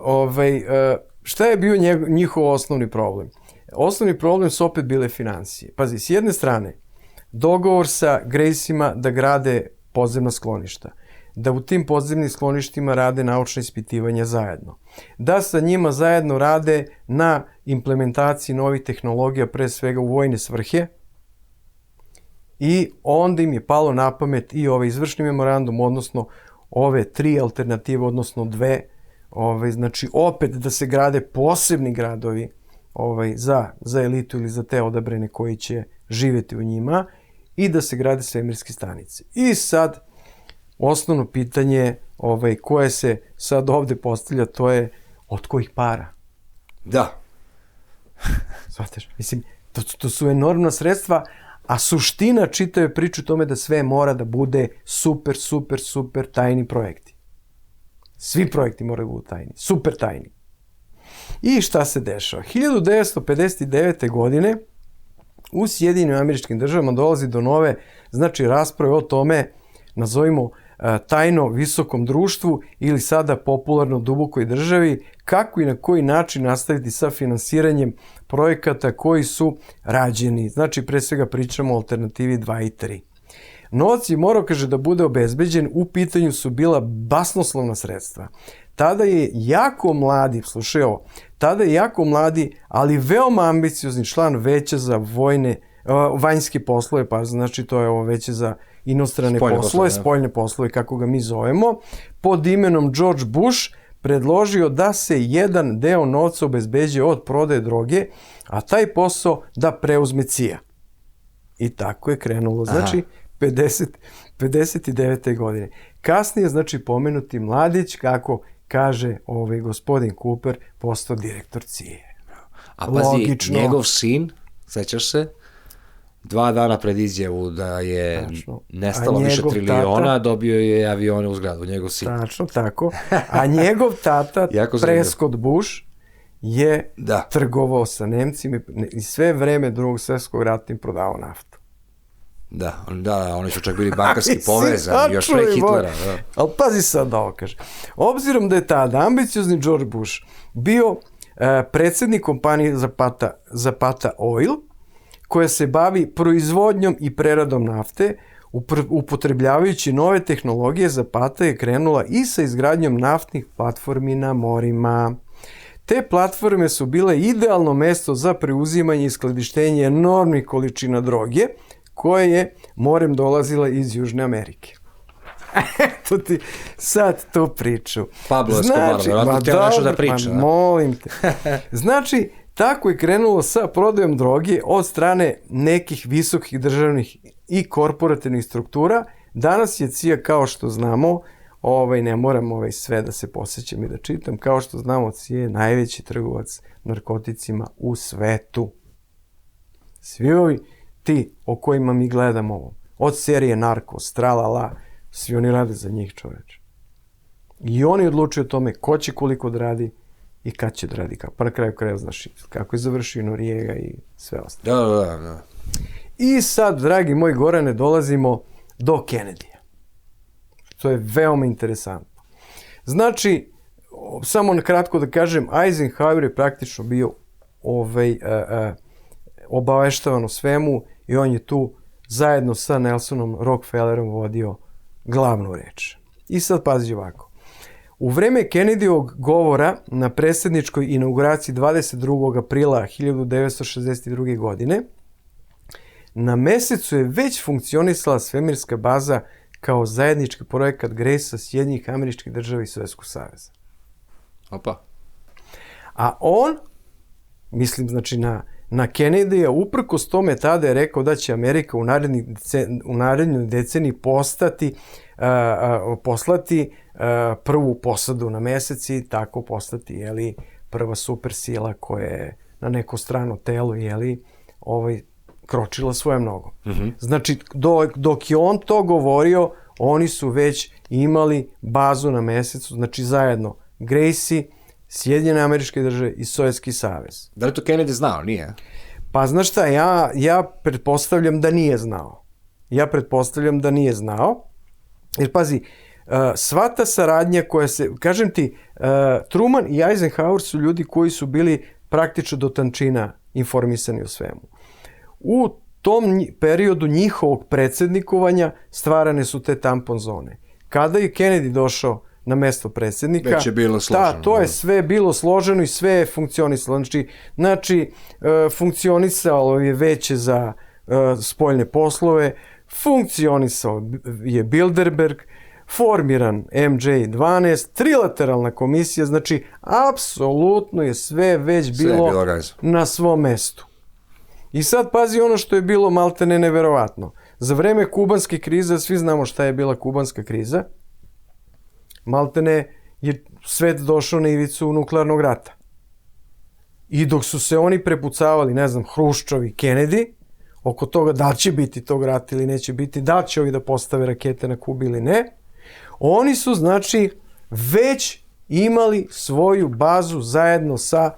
šta je bio njihov osnovni problem? Osnovni problem su opet bile financije. Pazi, s jedne strane, dogovor sa Graceima da grade podzemna skloništa, da u tim podzemnim skloništima rade naučne ispitivanja zajedno, da sa njima zajedno rade na implementaciji novih tehnologija, pre svega u vojne svrhe, i onda im je palo na pamet i ovaj izvršni memorandum, odnosno ove 3 alternative, odnosno 2, znači opet da se grade posebni gradovi za elitu ili za te odabrane koji će živjeti u njima i da se grade svemirske stanice. I sad, osnovno pitanje koje se sad ovde postavlja, to je od kojih para? Da. Shvataš? Mislim, to su enormna sredstva, a suština čitave priče u tome da sve mora da bude super tajni projekti. Svi projekti moraju biti tajni, super tajni. I šta se dešava? 1959. godine u Sjedinjenim Američkim Državama dolazi do nove, znači, rasprave o tome, nazovimo tajno visokom društvu ili sada popularno dubokoj državi, kako i na koji način nastaviti sa finansiranjem projekata koji su rađeni. Znači, pre svega pričamo o alternativi 2 i 3. Novac je morao, kaže, da bude obezbeđen, u pitanju su bila basnoslovna sredstva. Tada je jako mladi, slušaj ovo, ali veoma ambiciozni član veća za vanjske poslove, pa znači to je ovo veće za inostrane poslove, spoljne poslove, kako ga mi zovemo, pod imenom George Bush, predložio da se jedan deo novca obezbeđuje od prodaje droge, a taj posao da preuzme CIA. I tako je krenulo, znači, 59. godine. Kasnije, znači, pomenuti mladić, kako kaže gospodin Cooper, postao direktor CIA. A pazi, njegov sin, sećaš se, 2 dana pred izjavu da je nestalo više triliona, dobio je avione u zgradu, njegov sin. Tačno, tako. A njegov tata, Prescott Bush, je trgovao sa Nemcima i sve vreme Drugog svjetskog rata im prodavao naftu. Da, oni su čak bili bankarski povezani, još pre Hitlera. Ali pazi sad da ovo kaže. Obzirom da je tada ambiciozni George Bush bio predsjednik kompanije Zapata Oil, koja se bavi proizvodnjom i preradom nafte, upotrebljavajući nove tehnologije, Zapata je krenula i sa izgradnjom naftnih platformi na morima. Te platforme su bile idealno mesto za preuzimanje i skladištenje enormnih količina droge, koje je morem dolazila iz Južne Amerike. Eto ti sad tu priču. Pablo Escobar, vjerojatno ti nešto da priča. Molim te. Znači, tako je krenulo sa prodajom droge od strane nekih visokih državnih i korporativnih struktura. Danas je CIA, kao što znamo, ne moram sve da se posjećam i da čitam, kao što znamo, CIA je najveći trgovac narkoticima u svetu. Svi ovi ti o kojima mi gledamo ovo, od serije Narcos, Tralala, svi oni rade za njih, čoveče. I oni odlučuju o tome ko će koliko da radi i kad će da radi. Pa na kraju kraja znaš kako je završio Noriega i sve ostalo. Da. I sad, dragi moji Gorane, dolazimo do Kennedyja. To je veoma interesantno. Znači, samo na kratko da kažem, Eisenhower je praktično bio obaveštavan o svemu i on je tu zajedno sa Nelsonom Rockefellerom vodio glavnu reč. I sad pazi ovako. U vreme Kennedyjevog govora na predsjedničkoj inauguraciji 22. aprila 1962. godine na mesecu je već funkcionisala svemirska baza kao zajednički projekat Grace-a Sjedinjenih Američkih Država i Sovjetskog saveza. Opa. A on, mislim znači na Kennedyja, uprkos tome tada je rekao da će Amerika u narednoj deceniji poslati prvu posadu na mesec i tako postati prva supersila koja je na neko strano telo kročila svojom nogom. Znači, dok je on to govorio, oni su već imali bazu na mesecu, znači zajedno Gracie, Sjedinjene Američke Države i Sovjetski savez. Da li to Kennedy znao? Nije? Pa znaš šta, ja pretpostavljam da nije znao. Jer pazi, sva ta saradnja koja se, kažem ti, Truman i Eisenhower su ljudi koji su bili praktično do tančina informisani o svemu. U tom periodu njihovog predsjednikovanja stvarane su te tampon zone. Kada je Kennedy došao na mesto predsjednika, već je bilo složeno. To je sve bilo složeno i sve je funkcionisalo. Znači, funkcionisalo je veće za spoljne poslove, funkcionisao je Bilderberg, formiran MJ12, trilateralna komisija, znači, apsolutno je sve već bilo na svom mestu. I sad pazi ono što je bilo maltene neverovatno. Za vreme kubanske krize, svi znamo šta je bila kubanska kriza, maltene je svet došao na ivicu nuklearnog rata. I dok su se oni prepucavali, Hruščov i Kennedy, oko toga da će biti tog rata ili neće biti, da će ovi da postave rakete na Kubi ili ne, oni su, znači, već imali svoju bazu zajedno sa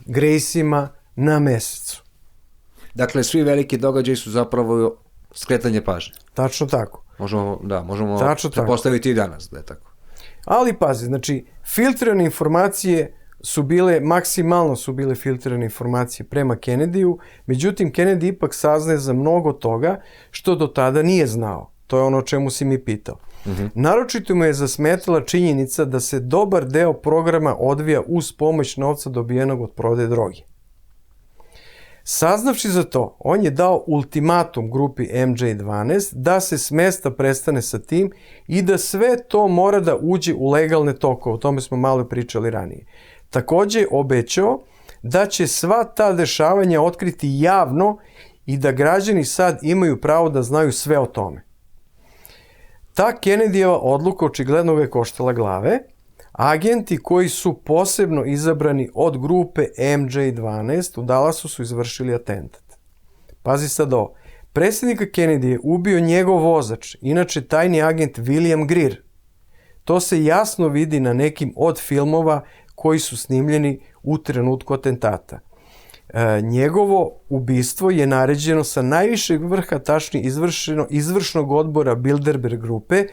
Gracie-ima na mesecu. Dakle, svi veliki događaji su zapravo skretanje pažnje. Tačno tako. Možemo postaviti i danas da je tako. Ali pazi, znači, filtrirane informacije maksimalno su bile filtrirane informacije prema Kennedyju, međutim, Kennedy ipak saznaje za mnogo toga što do tada nije znao. To je ono o čemu si mi pitao. Naročito mu je zasmetala činjenica da se dobar deo programa odvija uz pomoć novca dobijenog od prodaje droge. Saznavši za to, on je dao ultimatum grupi MJ12 da se s mesta prestane sa tim i da sve to mora da uđe u legalne tokove. O tome smo malo pričali ranije. Također je obećao da će sva ta dešavanja otkriti javno i da građani sad imaju pravo da znaju sve o tome. Ta Kennedyjeva odluka očigledno ga je koštala glave. Agenti koji su posebno izabrani od grupe MJ12 u Dallasu su izvršili atentat. Pazi sad ovo. Predsjednika Kennedy je ubio njegov vozač, inače tajni agent William Greer. To se jasno vidi na nekim od filmova koji su snimljeni u trenutku atentata. Njegovo ubistvo je naređeno sa najvišeg vrha, tačnije izvršnog odbora Bilderberg grupe.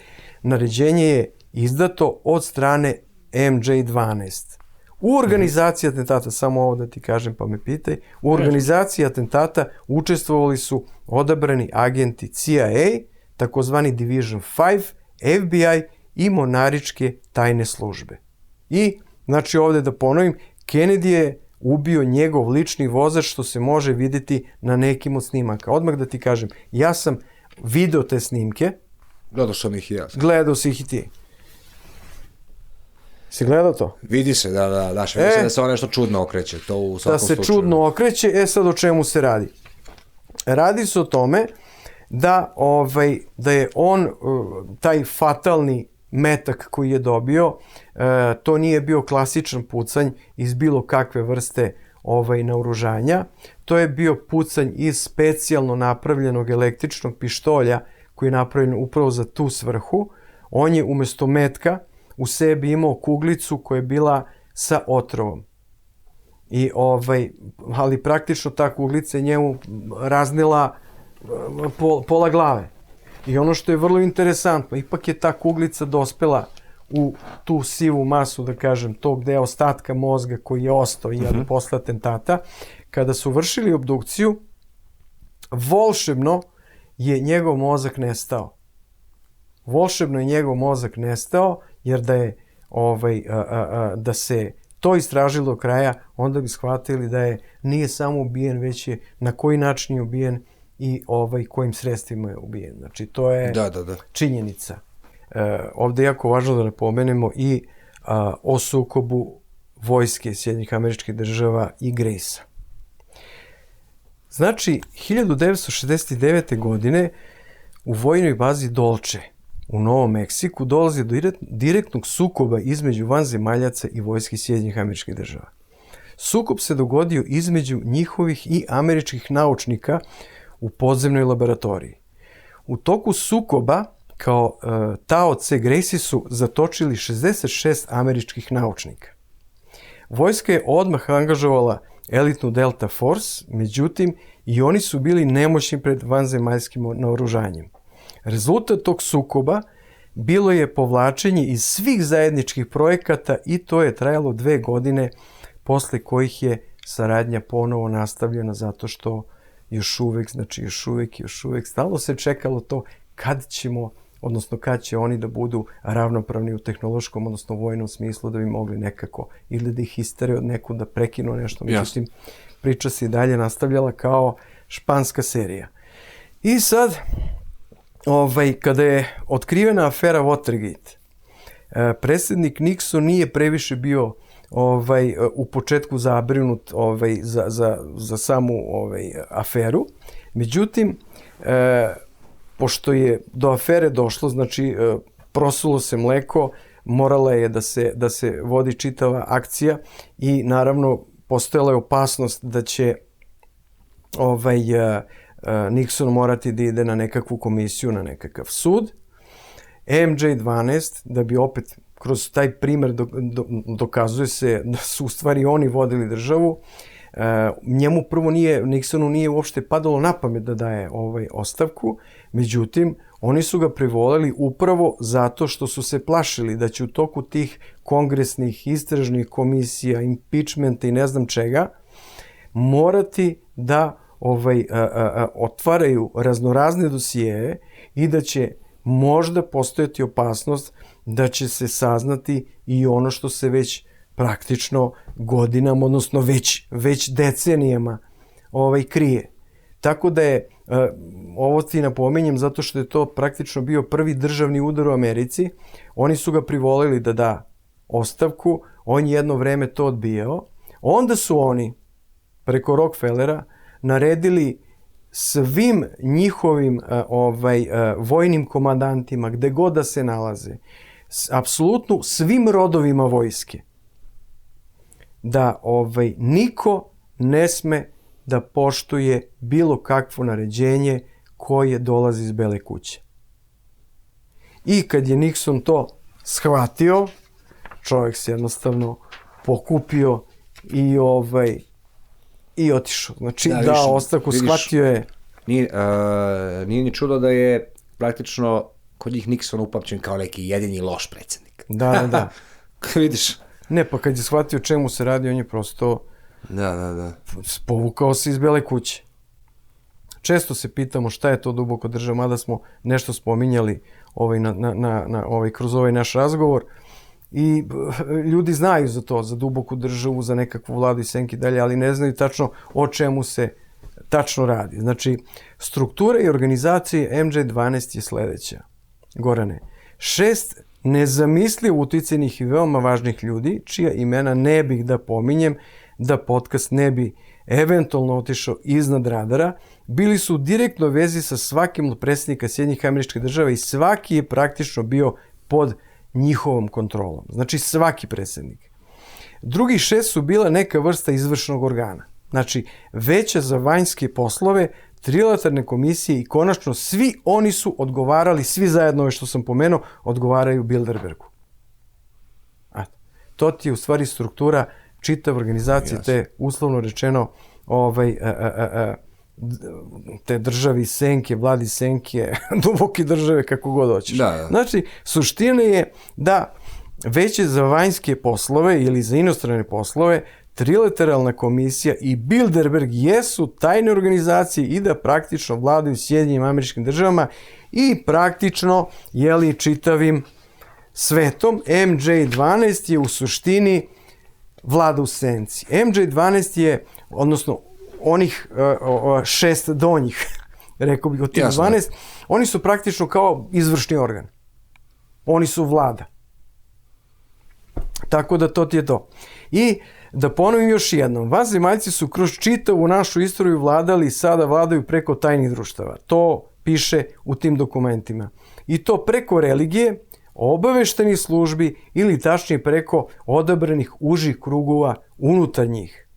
Naređenje je izdato od strane MJ12. U organizaciji atentata, samo ovo da ti kažem pa me pitaj, u organizaciji atentata učestvovali su odabrani agenti CIA, takozvani Division 5, FBI i monaričke tajne službe. I, znači ovde da ponovim, Kennedy je ubio njegov lični vozač, što se može vidjeti na nekim od snimaka. Odmah da ti kažem, ja sam video te snimke. Gledao sam ih i ja. Gledao si ih i ti. Si gledao to? Vidi se, da, mislim da se ovo nešto čudno okreće, to u svakom slučaju. Da se čudno okreće, sad o čemu se radi? Radi se o tome da je on, taj fatalni metak koji je dobio, to nije bio klasičan pucanj iz bilo kakve vrste naoružanja. To je bio pucanj iz specijalno napravljenog električnog pištolja koji je napravljen upravo za tu svrhu. On je umjesto metka u sebi imao kuglicu koja je bila sa otrovom. Ali praktično ta kuglica je njemu raznila pola glave. I ono što je vrlo interesantno, ipak je ta kuglica dospela u tu sivu masu, da kažem, tog deo ostatka mozga koji je ostao posle atentata. Kada su vršili obdukciju, volšebno je njegov mozak nestao. Volšebno je njegov mozak nestao, jer da se to istražilo do kraja, onda bi shvatili da nije samo ubijen, već je na koji način je ubijen i kojim sredstvima je ubijen. Znači, to je činjenica. Ovde je jako važno da napomenemo i o sukobu vojske Sjedinjenih Američkih Država i Grace-a. Znači, 1969. godine u vojnoj bazi Dolče u Novom Meksiku dolazi do direktnog sukoba između vanzemaljaca i vojske Sjedinjenih Američkih Država. Sukob se dogodio između njihovih i američkih naučnika u podzemnoj laboratoriji. U toku sukoba kao taoce Gracie su zatočili 66 američkih naučnika. Vojska je odmah angažovala elitnu Delta Force, međutim i oni su bili nemoćni pred vanzemaljskim naoružanjem. Rezultat tog sukoba bilo je povlačenje iz svih zajedničkih projekata i to je trajalo 2 godine, posle kojih je saradnja ponovo nastavljena zato što još uvek stalno se čekalo to kad će oni da budu ravnopravni u tehnološkom, odnosno vojnom smislu, da bi mogli nekako ili da ih istere od nekud, da prekinu nešto. Međutim, priča se i dalje nastavljala kao španska serija. I sad, kada je otkrivena afera Watergate, predsjednik Nixon nije previše bio u početku zabrinut za samu aferu. Međutim, pošto je do afere došlo, znači prosulo se mleko, morala je da se vodi čitava akcija i naravno postojala je opasnost da će Nixon morati da ide na nekakvu komisiju, na nekakav sud. MJ-12, da bi opet kroz taj primer dokazuje se da su u stvari oni vodili državu, njemu prvo Nixonu nije uopšte padalo na pamet da daje ostavku, međutim, oni su ga privoleli upravo zato što su se plašili da će u toku tih kongresnih istražnih komisija, impeachmenta i ne znam čega, morati da otvaraju raznorazne dosijeje i da će možda postojati opasnost da će se saznati i ono što se već praktično godinama, odnosno već decenijama krije. Tako da je, ovo ti napominjem zato što je to praktično bio prvi državni udar u Americi, oni su ga privolili da da ostavku, on je jedno vreme to odbijao, onda su oni preko Rockefellera naredili svim njihovim vojnim komandantima, gde god da se nalaze, apsolutno svim rodovima vojske, da niko ne sme da poštuje bilo kakvo naređenje koje dolazi iz Bele kuće. I kad je Nixon to shvatio, čovjek se jednostavno pokupio i otišao. Znači, dao ostavku, shvatio je. Nije ni čudo da je praktično kod njih Nixon upamćen kao neki jedini loš predsjednik. Da. Vidiš. Ne, pa kad je shvatio čemu se radi, on je prosto povukao se iz Bele kuće. Često se pitamo šta je to duboko država, mada smo nešto spominjali kroz ovaj naš razgovor. I ljudi znaju za to, za duboku državu, za nekakvu vladu i senki dalje, ali ne znaju tačno o čemu se tačno radi. Znači, struktura i organizacija MJ12 je sledeća. Gorane, 6 nezamislivo uticajnih i veoma važnih ljudi, čija imena ne bih da pominjem, da podcast ne bi eventualno otišao iznad radara, bili su u direktnoj vezi sa svakim od predsjednika Sjedinjenih Američkih Država i svaki je praktično bio pod njihovom kontrolom. Znači svaki predsjednik. Drugih 6 su bila neka vrsta izvršnog organa. Znači Veća za vanjske poslove, trilateralne komisije i konačno svi oni su odgovarali, svi zajedno ove što sam pomenuo, odgovaraju Bilderbergu. To ti je u stvari struktura čitav organizacije te uslovno rečeno te državi senke, vladi senke, duboke države, kako god hoćeš. Znači, suština je da Veće za vanjske poslove ili za inostrane poslove, trilateralna komisija i Bilderberg jesu tajne organizacije i da praktično vladaju Sjedinjenim Američkim Državama i praktično, čitavim svetom. MJ12 je u suštini vlada u senci. MJ12 je, odnosno onih 6 donjih, rekao bih od tih 12, oni su praktično kao izvršni organ. Oni su vlada. Tako da to ti je to. I da ponovim još jednom, vanzemaljci su kroz čitavu našu istoriju vladali i sada vladaju preko tajnih društava. To piše u tim dokumentima. I to preko religije, obaveštenih službi ili tačnije preko odabranih užih krugova unutar njih.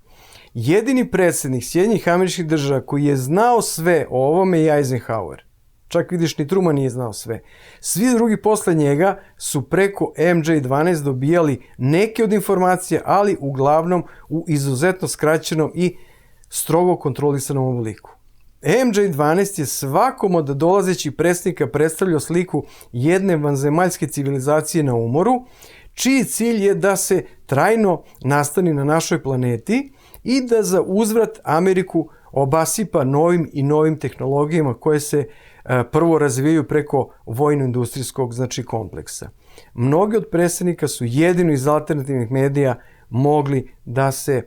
Jedini predsjednik Sjedinjenih Američkih Država koji je znao sve o ovome je Eisenhower. Čak vidiš, ni Truman nije znao sve. Svi drugi posle njega su preko MJ12 dobijali neke od informacija, ali uglavnom u izuzetno skraćenom i strogo kontrolisanom obliku. MJ12 je svakom od dolazećih predsjednika predstavljao sliku jedne vanzemaljske civilizacije na umoru, čiji cilj je da se trajno nastani na našoj planeti i da za uzvrat Ameriku obasipa novim i novim tehnologijama koje se prvo razvijaju preko vojno-industrijskog kompleksa. Mnogi od predsjednika su jedino iz alternativnih medija mogli da se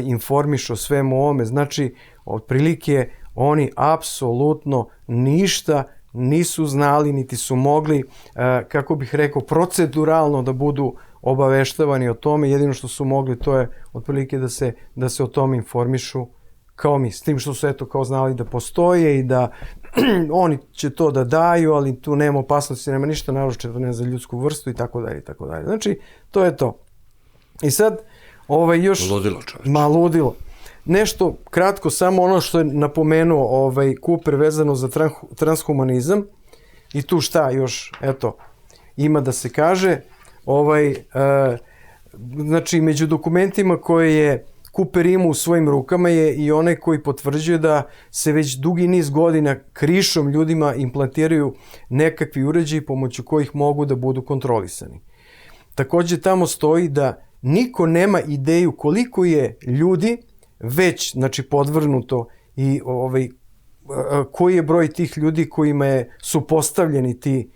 informišu o svemu ovome. Znači, otprilike oni apsolutno ništa nisu znali, niti su mogli, kako bih rekao, proceduralno da budu obaveštavani o tome. Jedino što su mogli to je otprilike da se o tome informišu kao mi. S tim što su kao znali da postoje i da oni će to da daju, ali tu nema opasnosti, nema ništa, naročito ne za ljudsku vrstu i tako dalje i tako dalje. Znači, to je to. I sad, još... Ludilo, čovječe. Ludilo. Nešto kratko, samo ono što je napomenuo Cooper vezano za transhumanizam i tu šta još, ima da se kaže. Znači, među dokumentima koje je Cooper ima u svojim rukama je i onaj koji potvrđuje da se već dugi niz godina krišom ljudima implantiraju nekakvi uređaji pomoću kojih mogu da budu kontrolisani. Također tamo stoji da niko nema ideju koliko je ljudi već podvrnuto i koji je broj tih ljudi kojima su postavljeni ti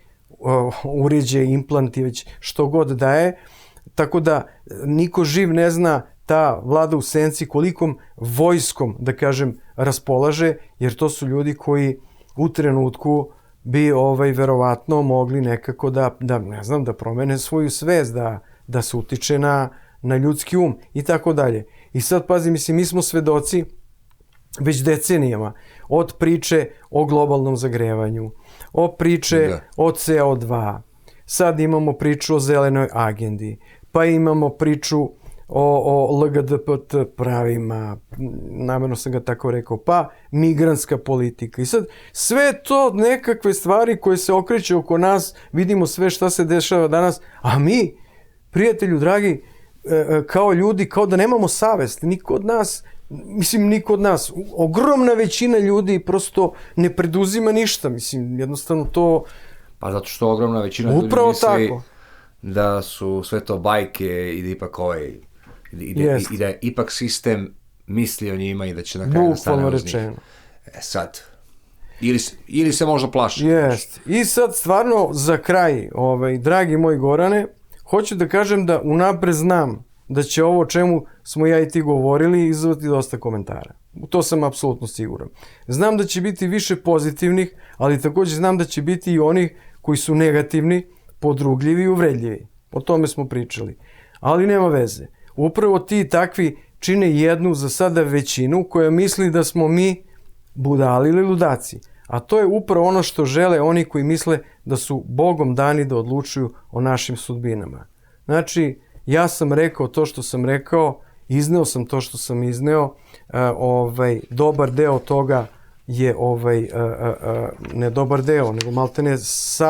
uređaji, implanti, već što god da je. Tako da niko živ ne zna ta vlada u senci kolikom vojskom, da kažem, raspolaže, jer to su ljudi koji u trenutku bi verovatno mogli nekako da promene svoju svest, da se utiče na ljudski um i tako dalje. I sad pazi, mi smo svedoci već decenijama od priče o globalnom zagrevanju, o priče o CO2, sad imamo priču o zelenoj agendi, pa imamo priču o LGBT pravima, namjerno sam ga tako rekao, pa migrantska politika. I sad sve to nekakve stvari koje se okreću oko nas, vidimo sve šta se dešava danas, a mi, prijatelju dragi, kao ljudi, kao da nemamo savest. Niko od nas, ogromna većina ljudi prosto ne preduzima ništa, jednostavno to... Pa zato što ogromna većina ljudi misli da su sve to bajke i da ipak i da ipak sistem misli o njima i da će na kraju da stane uz njih. Rečeno. Sad, ili se možda plaši. Jest. I sad stvarno za kraj, dragi moj Gorane, hoću da kažem da unapred znam da će ovo o čemu smo ja i ti govorili izazvati dosta komentara. U to sam apsolutno siguran. Znam da će biti više pozitivnih, ali također znam da će biti i onih koji su negativni, podrugljivi i uvredljivi. O tome smo pričali. Ali nema veze. Upravo ti takvi čine jednu za sada većinu koja misli da smo mi budali ili ludaci. A to je upravo ono što žele oni koji misle da su Bogom dani da odlučuju o našim sudbinama. Znači, ja sam rekao to što sam rekao, izneo sam to što sam izneo, dobar deo toga je, ne dobar deo, nego maltene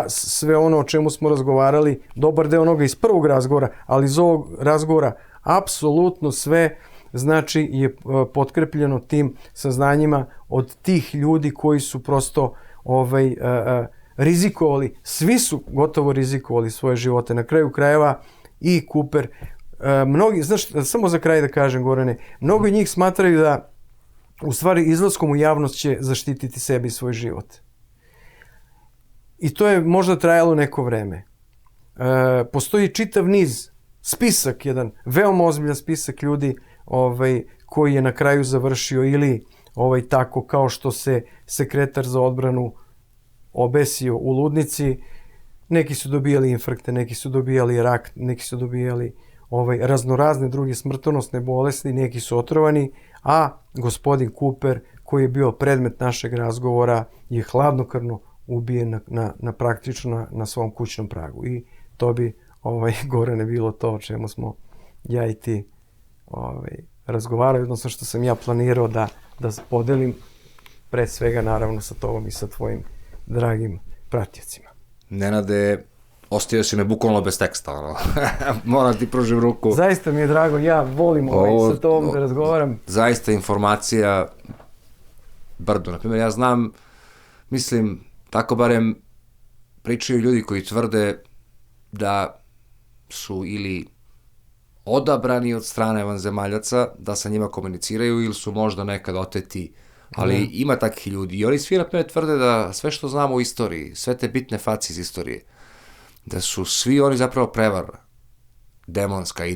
sve ono o čemu smo razgovarali, dobar deo onoga iz prvog razgovora, ali iz ovog razgovora apsolutno sve znači je potkrepljeno tim saznanjima od tih ljudi koji su prosto rizikovali, svi su gotovo rizikovali svoje živote. Na kraju krajeva i Cooper, mnogi, znaš, samo za kraj da kažem, Gorane, mnogi njih smatraju da u stvari izlaskom u javnost će zaštititi sebi i svoj život. I to je možda trajalo neko vreme. Postoji čitav niz, spisak, jedan veoma ozbiljan spisak ljudi koji je na kraju završio ili tako kao što se sekretar za odbranu obesio u ludnici. Neki su dobijali infarkte, neki su dobijali rak, neki su dobijali raznorazne druge smrtonosne bolesti, neki su otrovani, a gospodin Cooper, koji je bio predmet našeg razgovora, je hladnokrvno ubijen na praktično na svom kućnom pragu. I to bi, Gorane, bilo to o čemu smo ja i ti razgovarali, odnosno što sam ja planirao da podelim, pre svega naravno sa tobom i sa tvojim dragim pratioцima. Nenade, ostavio si me bukvalno bez teksta, moram ti pružim ruku. Zaista mi je drago, ja volim sa tobom da razgovaram. Zaista informacija brdo. Naprimjer, ja znam, mislim, tako barem pričaju ljudi koji tvrde da su ili odabrani od strane vanzemaljaca da sa njima komuniciraju ili su možda nekad oteti, ali ima takih ljudi. I oni svi naprimjer tvrde da sve što znamo o istoriji, sve te bitne faci iz istorije, da su svi oni zapravo prevara demonska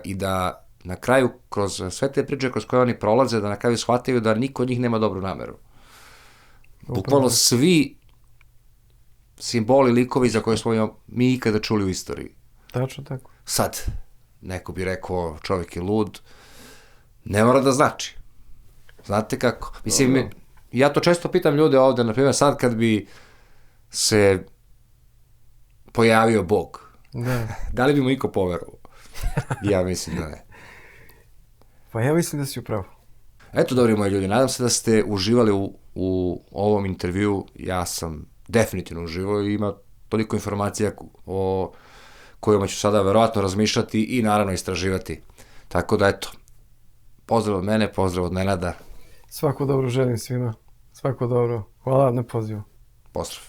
i da na kraju kroz sve te priče kroz koje oni prolaze, da na kraju shvataju da niko od njih nema dobru nameru. Bukvalno svi simboli, likovi za koje smo mi ikada čuli u istoriji. Tačno tako. Sad, neko bi rekao čovjek je lud, ne mora da znači. Znate kako? Mislim, ja to često pitam ljude ovde, na primjer sad kad bi se pojavio Bog, da li bi mu iko poverovao? Ja mislim da ne. Pa ja mislim da si upravo. Eto, dobri moji ljudi, nadam se da ste uživali u ovom intervju. Ja sam definitivno uživao i ima toliko informacija o kojima ću sada verovatno razmišljati i naravno istraživati. Tako da eto, pozdrav od mene, pozdrav od Nenada. Svako dobro želim svima. Svako dobro. Hvala na pozivu. Pozdrav.